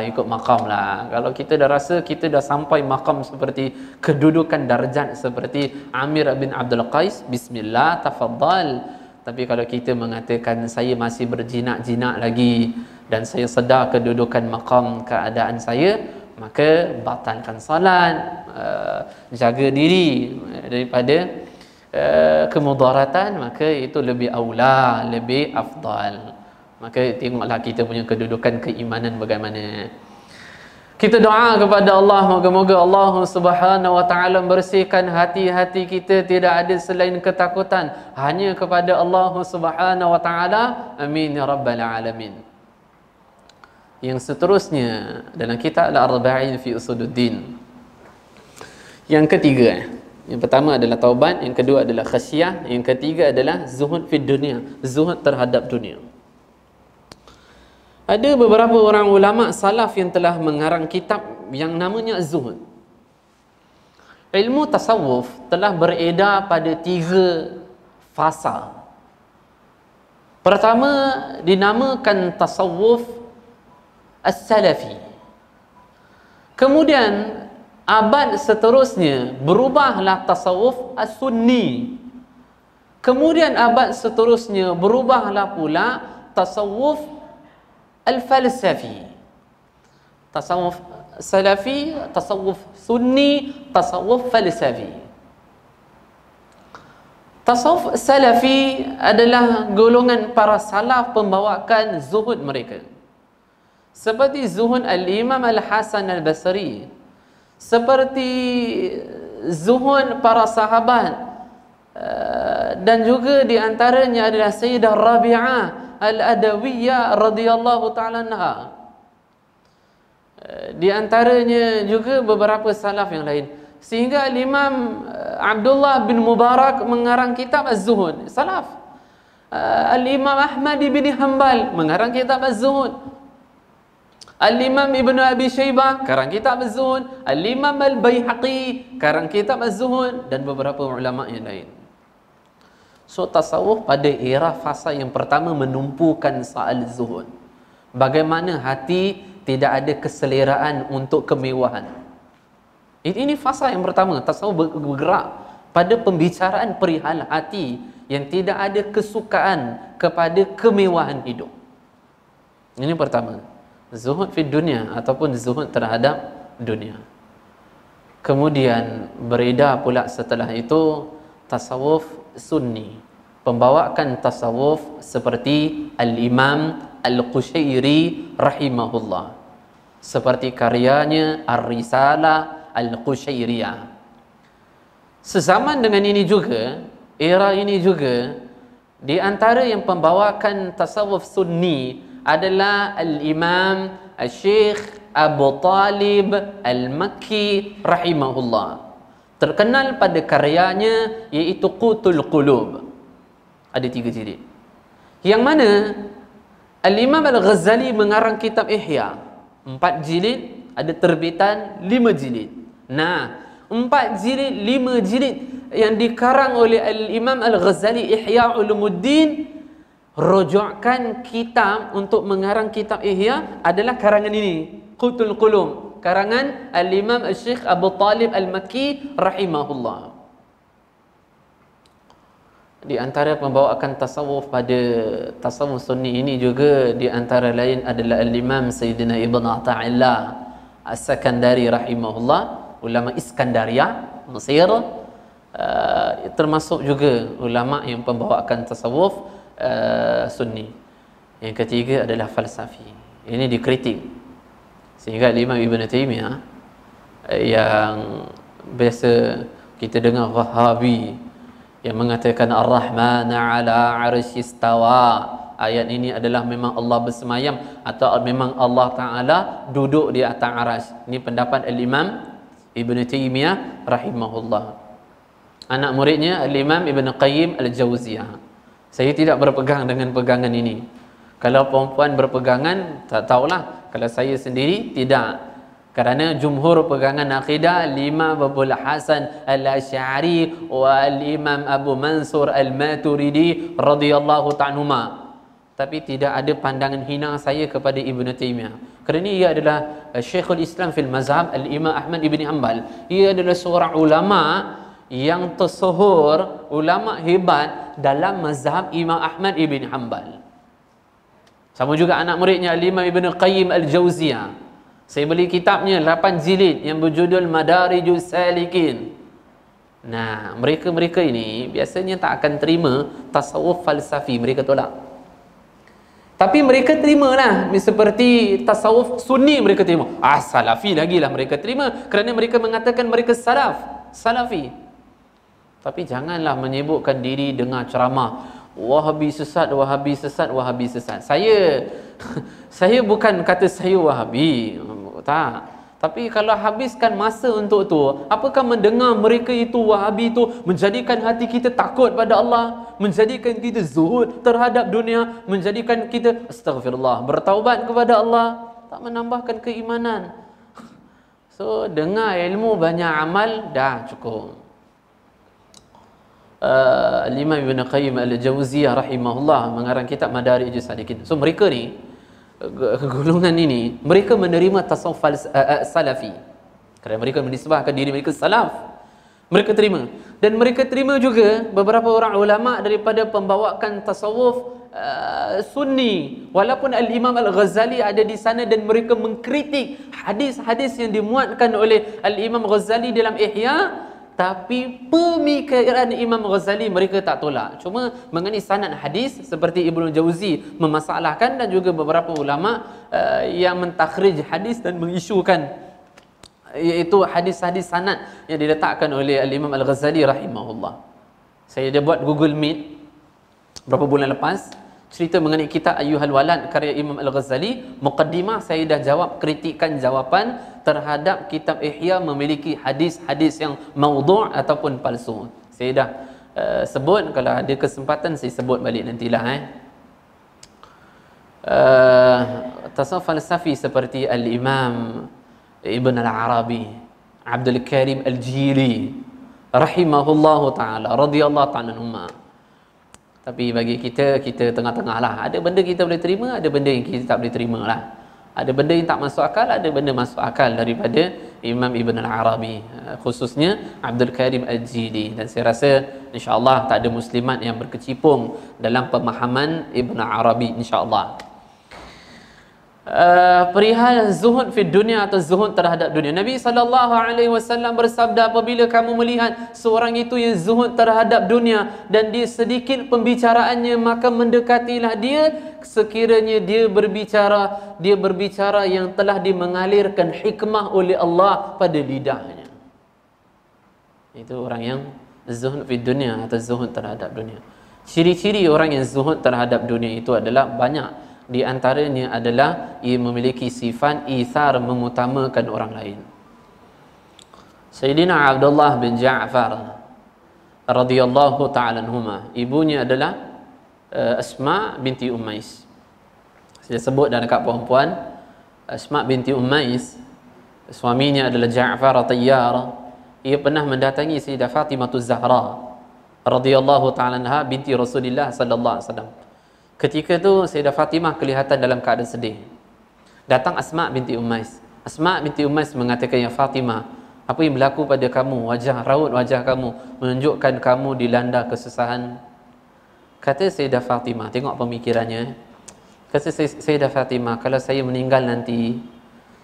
Ikut maqam lah. Kalau kita dah rasa kita dah sampai maqam seperti kedudukan darjat seperti Amir bin Abdul Qais, bismillah, tafaddal. Tapi kalau kita mengatakan saya masih berjinak-jinak lagi dan saya sedar kedudukan maqam keadaan saya, maka batalkan salat, jaga diri daripada kemudaratan, maka itu lebih aula, lebih afdal. Maka tengoklah kita punya kedudukan keimanan bagaimana. Kita doa kepada Allah, moga-moga Allah Subhanahu Wa Taala membersihkan hati-hati kita, tidak ada selain ketakutan, hanya kepada Allah Subhanahu Wa Taala. Amin ya rabbal alamin. Yang seterusnya dalam kitab Al-Arba'in fi Usuluddin, yang ketiga, yang pertama adalah taubat, yang kedua adalah khasyah, yang ketiga adalah zuhud fi dunia, zuhud terhadap dunia. Ada beberapa orang ulama salaf yang telah mengarang kitab yang namanya zuhud. Ilmu tasawuf telah beredar pada 3 fasa. Pertama dinamakan tasawuf as-salafi. Kemudian abad seterusnya berubahlah tasawuf as-sunni. Kemudian abad seterusnya berubahlah pula tasawuf al-falsafi. Tasawuf salafi, tasawuf sunni, tasawuf falsafi. Tasawuf salafi adalah golongan para salaf pembawakan zuhud mereka, seperti zuhud al-Imam Al-Hasan Al-Basri, seperti zuhud para sahabat Dan juga di antaranya adalah Sayyidah Rabi'ah Al-Adawiyah radhiyallahu ta'ala anha. Di antaranya juga beberapa salaf yang lain. Sehingga Imam Abdullah bin Mubarak mengarang kitab Az-Zuhud, salaf. Al-Imam Ahmad bin Hanbal mengarang kitab Az-Zuhud. Al-Imam Ibn Abi Shaybah karang kitab Az-Zuhud. Al-Imam Al-Baihaqi karang kitab Az-Zuhud, dan beberapa ulama yang lain. So tasawuf pada era fasa yang pertama menumpukan soal zuhud. Bagaimana hati tidak ada keseleraan untuk kemewahan. Ini fasa yang pertama. Tasawuf bergerak pada pembicaraan perihal hati yang tidak ada kesukaan kepada kemewahan hidup. Ini pertama. Zuhud fi dunia ataupun zuhud terhadap dunia. Kemudian beredar pula setelah itu tasawuf sunni, pembawakan tasawuf seperti Al-Imam Al-Qushairi rahimahullah, seperti karyanya Ar-Risalah Al-Qushairiyah. Sezaman dengan ini juga, era ini juga, di antara yang pembawakan tasawuf sunni adalah Al-Imam Al-Syekh Abu Talib Al-Makki rahimahullah. Terkenal pada karyanya iaitu Qutul Qulub. Ada 3 jilid. Yang mana Al-Imam Al-Ghazali mengarang kitab Ihya, 4 jilid, ada terbitan 5 jilid. Nah, 4 jilid, 5 jilid yang dikarang oleh Al-Imam Al-Ghazali, Ihya Ulumuddin, rujukkan kitab untuk mengarang kitab Ihya adalah karangan ini, Qutul Qulub, karangan Al-Imam Al-Syekh Abu Talib Al-Makki rahimahullah. Di antara pembawakan tasawuf pada tasawuf sunni ini juga di antara lain adalah Al-Imam Sayyidina Ibn Ata'illah As-Sakandari rahimahullah, ulama Iskandaria Mesir, termasuk juga ulama yang pembawakan tasawuf sunni. Yang ketiga adalah falsafi. Ini dikritik sehingga Imam Ibn Taymiyah yang biasa kita dengar Wahhabi yang mengatakan Ar-Rahman 'ala 'arsy istawa, ayat ini adalah memang Allah bersemayam atau memang Allah Ta'ala duduk di atas arasy. Ini pendapat Al-Imam Ibn Taymiyah rahimahullah. Anak muridnya Al-Imam Ibn Qayyim Al-Jauziyah. Saya tidak berpegang dengan pegangan ini. Kalau perempuan berpegangan, tak tahulah. Kalau saya sendiri, tidak. Kerana jumhur pegangan akidah Imam Abul Hasan Al-Asy'ari wa Al-Imam Abu Mansur Al-Maturidi radhiyallahu ta'ala. Tapi tidak ada pandangan hina saya kepada Ibn Taymiyah. Kerana ia adalah Syekhul Islam fil Mazhab Al-Imam Ahmad Ibn Hanbal. Ia adalah seorang ulama yang tersohor, ulama hebat dalam mazhab Imam Ahmad Ibn Hanbal. Sama juga anak muridnya Al-Imam Ibn Qayyim Al-Jauziyah. Saya beli kitabnya 8 jilid yang berjudul Madarijus Salikin. Nah, mereka-mereka ini biasanya tak akan terima tasawuf falsafi, mereka tolak. Tapi mereka terimalah, seperti tasawuf sunni mereka terima. Salafi lagi lah mereka terima, kerana mereka mengatakan mereka salafi. Tapi janganlah menyebutkan diri dengan ceramah Wahabi sesat, Wahabi sesat, Wahabi sesat. Saya bukan kata saya Wahabi, tak. Tapi kalau habiskan masa untuk tu, apakah mendengar mereka itu Wahabi itu menjadikan hati kita takut pada Allah, menjadikan kita zuhud terhadap dunia, menjadikan kita astagfirullah, bertaubat kepada Allah, tak menambahkan keimanan. So, dengar ilmu banyak amal dah cukup. Imam Ibn Qayyim Al-Jauziyah rahimahullah mengarang kitab Madarijus Salikin. So mereka ni, golongan ini, mereka menerima tasawuf salafi kerana mereka menisbahkan diri mereka salaf. Mereka terima, dan mereka terima juga beberapa orang ulama daripada pembawakan tasawuf sunni, walaupun Al-Imam Al-Ghazali ada di sana, dan mereka mengkritik hadis-hadis yang dimuatkan oleh Al-Imam Ghazali dalam Ihya. Tapi pemikiran Imam Ghazali mereka tak tolak. Cuma mengenai sanad hadis seperti Ibnu Jauzi memasalahkan, dan juga beberapa ulama yang mentakhrij hadis dan mengisukan iaitu hadis-hadis sanad yang diletakkan oleh Al-Imam Al-Ghazali rahimahullah. Saya dah buat Google Meet berapa bulan lepas, cerita mengenai kitab Ayyuhal Walad karya Imam Al-Ghazali. Muqaddimah saya dah jawab, kritikan jawapan terhadap kitab Ihya memiliki hadis-hadis yang maudhu' ataupun palsu. Saya dah sebut, kalau ada kesempatan saya sebut balik nantilah. Tasawuf falsafi seperti Al-Imam Ibn Al-Arabi, Abdul Karim Al-Jili rahimahullahu ta'ala, radiyallahu ta'ala anhuma. Tapi bagi kita tengah-tengah lah. Ada benda kita boleh terima, ada benda yang kita tak boleh terima lah. Ada benda yang tak masuk akal, ada benda masuk akal daripada Imam Ibn Al-Arabi, khususnya Abdul Karim Al-Jili. Dan saya rasa insya-Allah tak ada muslimat yang berkecimpung dalam pemahaman Ibn Arabi, insya-Allah. Perihal zuhud fi dunia atau zuhud terhadap dunia, Nabi SAW bersabda, apabila kamu melihat seorang itu yang zuhud terhadap dunia dan dia sedikit pembicaraannya, maka mendekatilah dia sekiranya dia berbicara yang telah dimengalirkan hikmah oleh Allah pada lidahnya. Itu orang yang zuhud fi dunia atau zuhud terhadap dunia. Ciri-ciri orang yang zuhud terhadap dunia itu adalah banyak. Di antaranya adalah ia memiliki sifat ithar, mengutamakan orang lain. Sayyidina Abdullah bin Ja'far radhiyallahu ta'ala anhuma, ibunya adalah Asma binti Ummais. Saya sebut dah dekat perempuan, Asma binti Ummais, suaminya adalah Ja'far At-Tayyar. Ia pernah mendatangi Sayyidah Fatimah Az-Zahra radhiyallahu ta'ala anha binti Rasulullah sallallahu alaihi wasallam. Ketika tu Sayyidah Fatimah kelihatan dalam keadaan sedih. Datang Asma binti Ummais. Asma binti Ummais mengatakan, ya Fatimah, apa yang berlaku pada kamu? Raut wajah kamu menunjukkan kamu dilanda kesusahan. Kata Sayyidah Fatimah, tengok pemikirannya. Kata Sayyidah Fatimah, kalau saya meninggal nanti,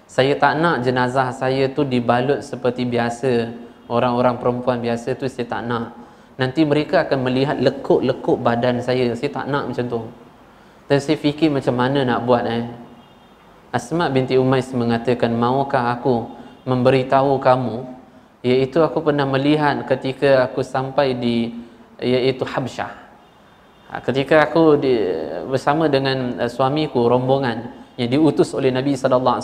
saya tak nak jenazah saya tu dibalut seperti biasa. Orang-orang perempuan biasa tu saya tak nak. Nanti mereka akan melihat lekuk-lekuk badan saya. Saya tak nak macam tu. Dan saya fikir macam mana nak buat. Asma binti Ummais mengatakan, maukah aku memberitahu kamu, iaitu aku pernah melihat ketika aku sampai di iaitu Habsyah. Ketika aku bersama dengan suamiku, rombongan yang diutus oleh Nabi SAW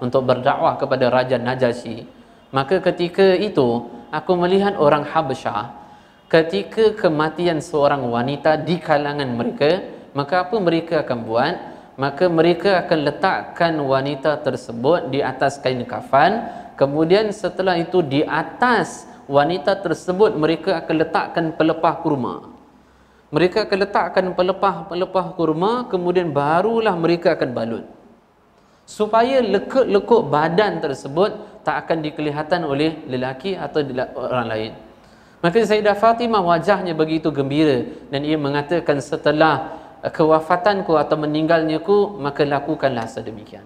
untuk berdakwah kepada Raja Najasyi. Maka ketika itu aku melihat orang Habsyah, ketika kematian seorang wanita di kalangan mereka, maka apa mereka akan buat? Maka mereka akan letakkan wanita tersebut di atas kain kafan. Kemudian setelah itu di atas wanita tersebut mereka akan letakkan pelepah kurma. Mereka akan letakkan pelepah kurma, kemudian barulah mereka akan balut. Supaya lekuk-lekuk badan tersebut tak akan dikelihatan oleh lelaki atau orang lain. Maka Sayyidah Fatimah wajahnya begitu gembira dan ia mengatakan, setelah kewafatanku atau meninggalnyaku, maka lakukanlah sedemikian.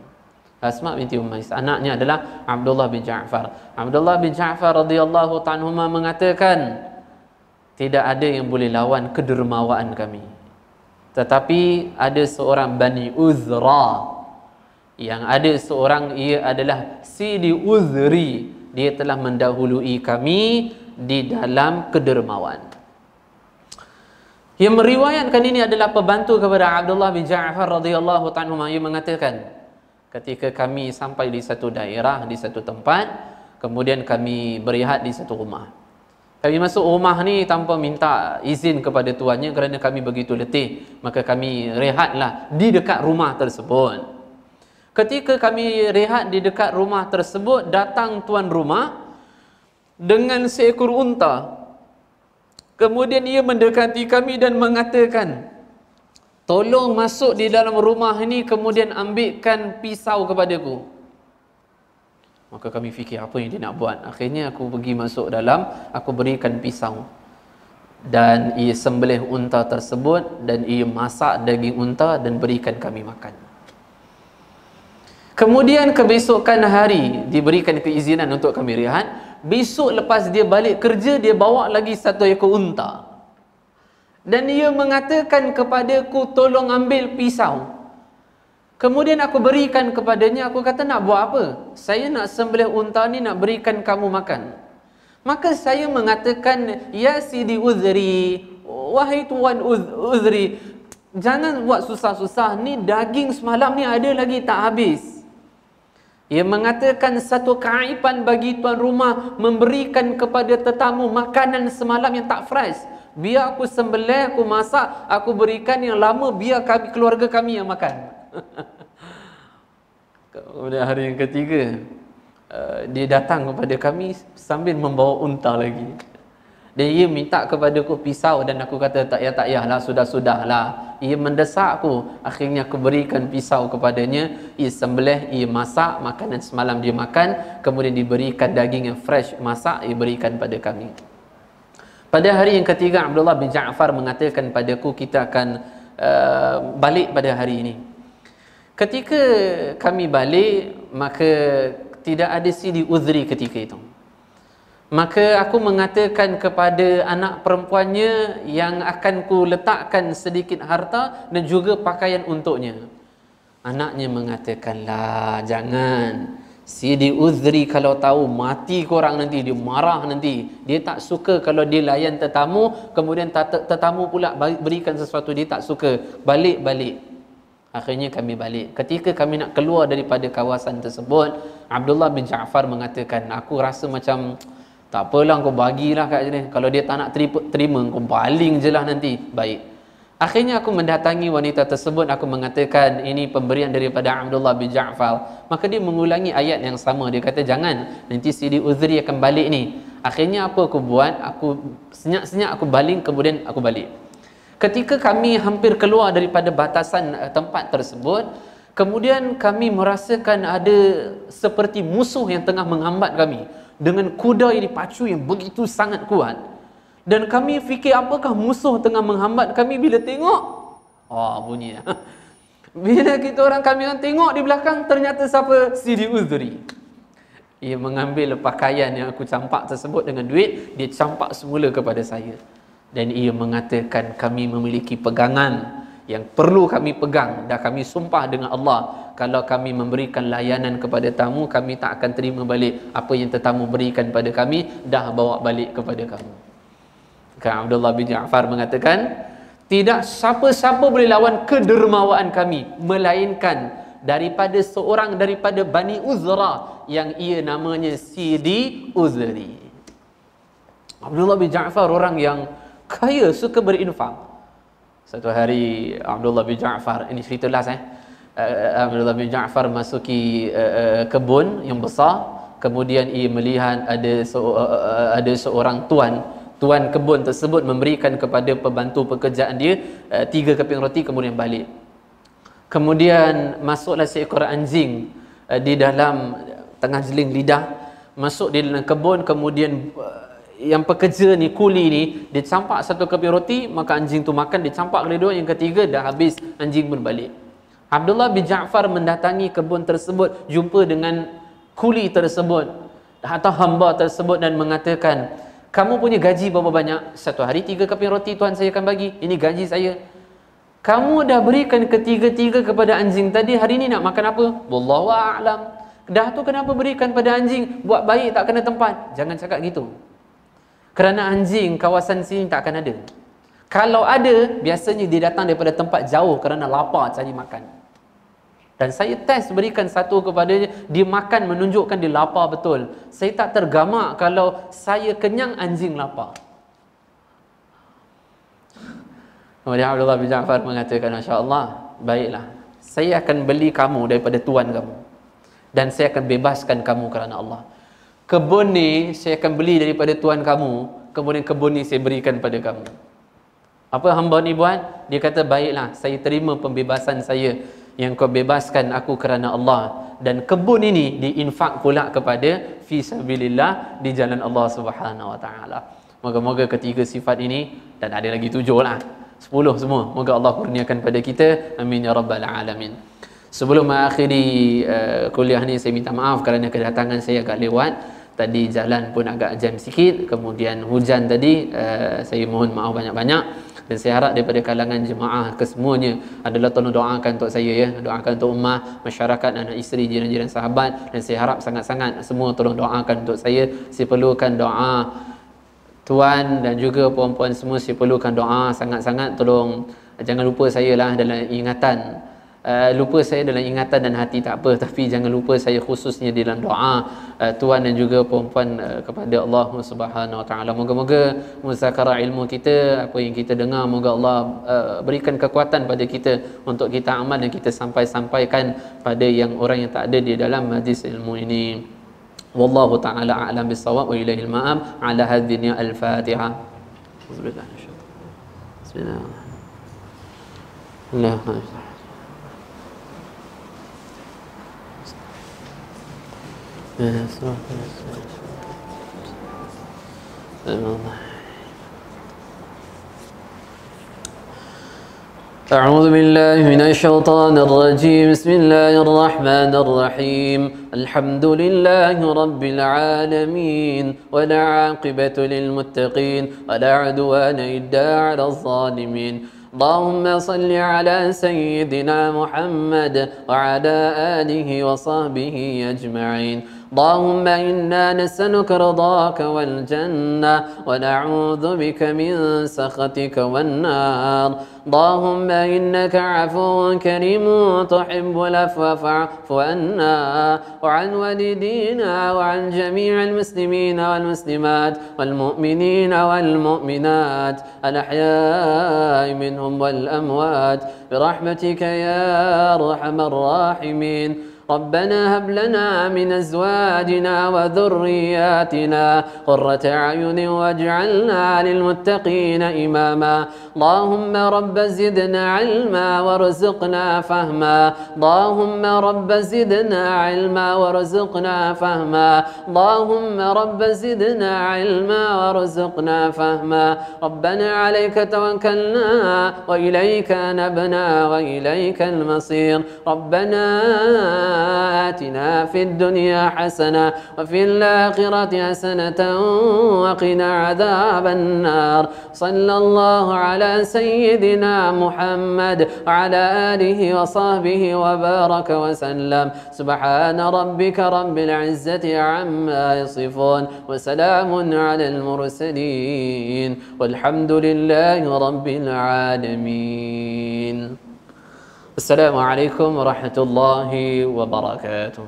Asma binti Ummais, anaknya adalah Abdullah bin Ja'far. Abdullah bin Ja'far radhiyallahu ta'ala mengatakan, tidak ada yang boleh lawan kedermawaan kami. Tetapi ada seorang Bani Uzra, yang ada seorang, ia adalah Sidi Uzri, dia telah mendahului kami di dalam kedermawan. Yang meriwayatkan ini adalah pembantu kepada Abdullah bin Ja'far radhiyallahu ta'ala. Ia mengatakan, ketika kami sampai di satu daerah, di satu tempat, kemudian kami berehat di satu rumah. Kami masuk rumah ni tanpa minta izin kepada tuannya kerana kami begitu letih. Maka kami rehatlah di dekat rumah tersebut. Ketika kami rehat di dekat rumah tersebut, datang tuan rumah dengan seekor unta. Kemudian ia mendekati kami dan mengatakan, tolong masuk di dalam rumah ini, kemudian ambilkan pisau kepadaku. Maka kami fikir apa yang dia nak buat. Akhirnya aku pergi masuk dalam, aku berikan pisau. Dan ia sembelih unta tersebut dan ia masak daging unta dan berikan kami makan. Kemudian kebesokan hari diberikan keizinan untuk kami rehat. Besok lepas dia balik kerja, dia bawa lagi satu ekor unta. Dan dia mengatakan kepadaku, tolong ambil pisau. Kemudian aku berikan kepadanya, aku kata, nak buat apa? Saya nak sembelih unta ni, nak berikan kamu makan. Maka saya mengatakan, ya Sidi Uzri, wahai Tuan Uzri, jangan buat susah-susah, ni daging semalam ni ada lagi tak habis. Ia mengatakan satu keaiban bagi tuan rumah memberikan kepada tetamu makanan semalam yang tak fresh. Biar aku sembelih, aku masak, aku berikan yang lama, biar kami, keluarga kami yang makan. Kemudian hari yang ketiga, dia datang kepada kami sambil membawa unta lagi. Dan ia minta kepadaku pisau, dan aku kata tak payah lah, sudah-sudahlah. Ia mendesak aku, akhirnya aku berikan pisau kepadanya. Ia sembelih, ia masak, makanan semalam dia makan, kemudian diberikan daging yang fresh masak, ia berikan pada kami. Pada hari yang ketiga, Abdullah bin Ja'far mengatakan padaku, kita akan balik pada hari ini. Ketika kami balik, maka tidak ada Sidi Uzri ketika itu. Maka aku mengatakan kepada anak perempuannya yang akan ku letakkan sedikit harta dan juga pakaian untuknya. Anaknya mengatakan, lah, jangan. Sidi Uzri kalau tahu mati korang nanti, dia marah nanti. Dia tak suka kalau dia layan tetamu, kemudian tetamu pula berikan sesuatu, dia tak suka. Balik. Akhirnya kami balik. Ketika kami nak keluar daripada kawasan tersebut, Abdullah bin Ja'far mengatakan, aku rasa macam tak apalah, kau bagilah kat sini. Kalau dia tak nak terima, kau baling je lah nanti. Baik. Akhirnya aku mendatangi wanita tersebut, aku mengatakan ini pemberian daripada Abdullah bin Ja'far. Maka dia mengulangi ayat yang sama. Dia kata, jangan, nanti Sidi Uzri akan balik ni. Akhirnya apa aku buat? Aku senyap-senyap aku baling, kemudian aku balik. Ketika kami hampir keluar daripada batasan tempat tersebut, kemudian kami merasakan ada seperti musuh yang tengah menghambat kami dengan kuda yang dipacu yang begitu sangat kuat. Dan kami fikir, apakah musuh tengah menghambat kami? Bila tengok, bunyi. Bila kami orang tengok di belakang, ternyata siapa? Sidi Uzri. Ia mengambil pakaian yang aku campak tersebut dengan duit, dia campak semula kepada saya. Dan ia mengatakan, kami memiliki pegangan yang perlu kami pegang, dan kami sumpah dengan Allah, kalau kami memberikan layanan kepada tamu, kami tak akan terima balik apa yang tetamu berikan pada kami, dah bawa balik kepada kamu. Kan Abdullah bin Ja'far mengatakan, tidak siapa-siapa boleh lawan kedermawaan kami, melainkan daripada seorang daripada Bani Uzra yang ia namanya Sidi Uzri. Abdullah bin Ja'far orang yang kaya, suka berinfak. Satu hari Abdullah bin Ja'far, ini cerita last Abdullah bin Ja'far masuki kebun yang besar. Kemudian ia melihat ada seorang tuan kebun tersebut memberikan kepada pembantu pekerjaan dia 3 keping roti, kemudian balik. Kemudian masuklah seekor anjing di dalam tengah jeling lidah, masuk di dalam kebun. Kemudian yang pekerja ni, kuli ni, dia campak 1 keping roti, maka anjing tu makan. Dia campak kedua, yang ketiga dah habis, anjing pun balik. Abdullah bin Ja'far mendatangi kebun tersebut, jumpa dengan kuli tersebut atau hamba tersebut, dan mengatakan, kamu punya gaji berapa banyak? 1 hari 3 keping roti Tuhan saya akan bagi, ini gaji saya. Kamu dah berikan ketiga-tiga kepada anjing tadi, hari ni nak makan apa? Wallahu a'lam. Dah tu kenapa berikan pada anjing? Buat baik tak kena tempat. Jangan cakap gitu. Kerana anjing kawasan sini tak akan ada. Kalau ada, biasanya dia datang daripada tempat jauh kerana lapar cari makan. Dan saya test berikan 1 kepadanya, dia makan menunjukkan dia lapar betul. Saya tak tergamak kalau saya kenyang, anjing lapar. Kemudian Abdullah bin Ja'far mengatakan, Masya Allah, baiklah, saya akan beli kamu daripada tuan kamu, dan saya akan bebaskan kamu kerana Allah. Kebun ni saya akan beli daripada tuan kamu, kemudian kebun ni saya berikan pada kamu. Apa hamba ni buat? Dia kata, baiklah, saya terima pembebasan saya, yang kau bebaskan aku kerana Allah, dan kebun ini diinfak pula kepada fi sabilillah, di jalan Allah Subhanahu wa taala. Moga-moga ketiga sifat ini, dan ada lagi 7 lah, 10 semua, moga Allah kurniakan pada kita. Amin ya rabbal alamin. Sebelum mengakhiri kuliah ni, saya minta maaf kerana kedatangan saya agak lewat. Tadi jalan pun agak jam sikit, kemudian hujan tadi, saya mohon maaf banyak-banyak. Dan saya harap daripada kalangan jemaah kesemuanya adalah tolong doakan untuk saya ya, doakan untuk ummah, masyarakat, anak isteri, jiran-jiran sahabat. Dan saya harap sangat-sangat semua tolong doakan untuk saya perlukan doa. Tuan dan juga puan-puan semua perlukan doa sangat-sangat. Tolong jangan lupa saya lah dalam ingatan. Lupa saya dalam ingatan dan hati tak apa, tapi jangan lupa saya khususnya dalam doa tuan dan juga puan-puan kepada Allah Subhanahu Wa Taala. Moga-moga muzakarah ilmu kita, apa yang kita dengar, moga Allah berikan kekuatan pada kita untuk kita amal dan kita sampaikan pada yang orang yang tak ada di dalam majlis ilmu ini. Wallahu taala a'lam bis-shawab wa ilaihi al-ma'ab. Ala hadhihi al-Fatihah. Bismillah. أعوذ بالله من الشيطان الرجيم. بسم الله الرحمن الرحيم. الحمد لله رب العالمين ولا عاقبة للمتقين ولا عدوان إلا على الظالمين. اللهم صل على سيدنا محمد وعلى آله وصحبه أجمعين. اللهم إنا نسألك رضاك والجنة ونعوذ بك من سخطك والنار. اللهم إنك عفو كريم تحب العفو فاعف عنا وعن والدينا وعن جميع المسلمين والمسلمات والمؤمنين والمؤمنات الأحياء منهم والأموات برحمتك يا أرحم الراحمين. ربنا هب لنا من أزواجنا وذرياتنا قرة أعين واجعلنا للمتقين إماما. اللهم رب زدنا علما وارزقنا فهما. اللهم رب زدنا علما وارزقنا فهما. اللهم رب زدنا علما وارزقنا فهما. ربنا عليك توكلنا وإليك نبنا وإليك المصير. ربنا آتنا في الدنيا حسنة وفي الآخرة حسنة وقنا عذاب النار. صلى الله على سيدنا محمد وعلى آله وصحبه وبارك وسلم. سبحان ربك رب العزة عما يصفون وسلام على المرسلين والحمد لله رب العالمين. السلام عليكم ورحمة الله وبركاته.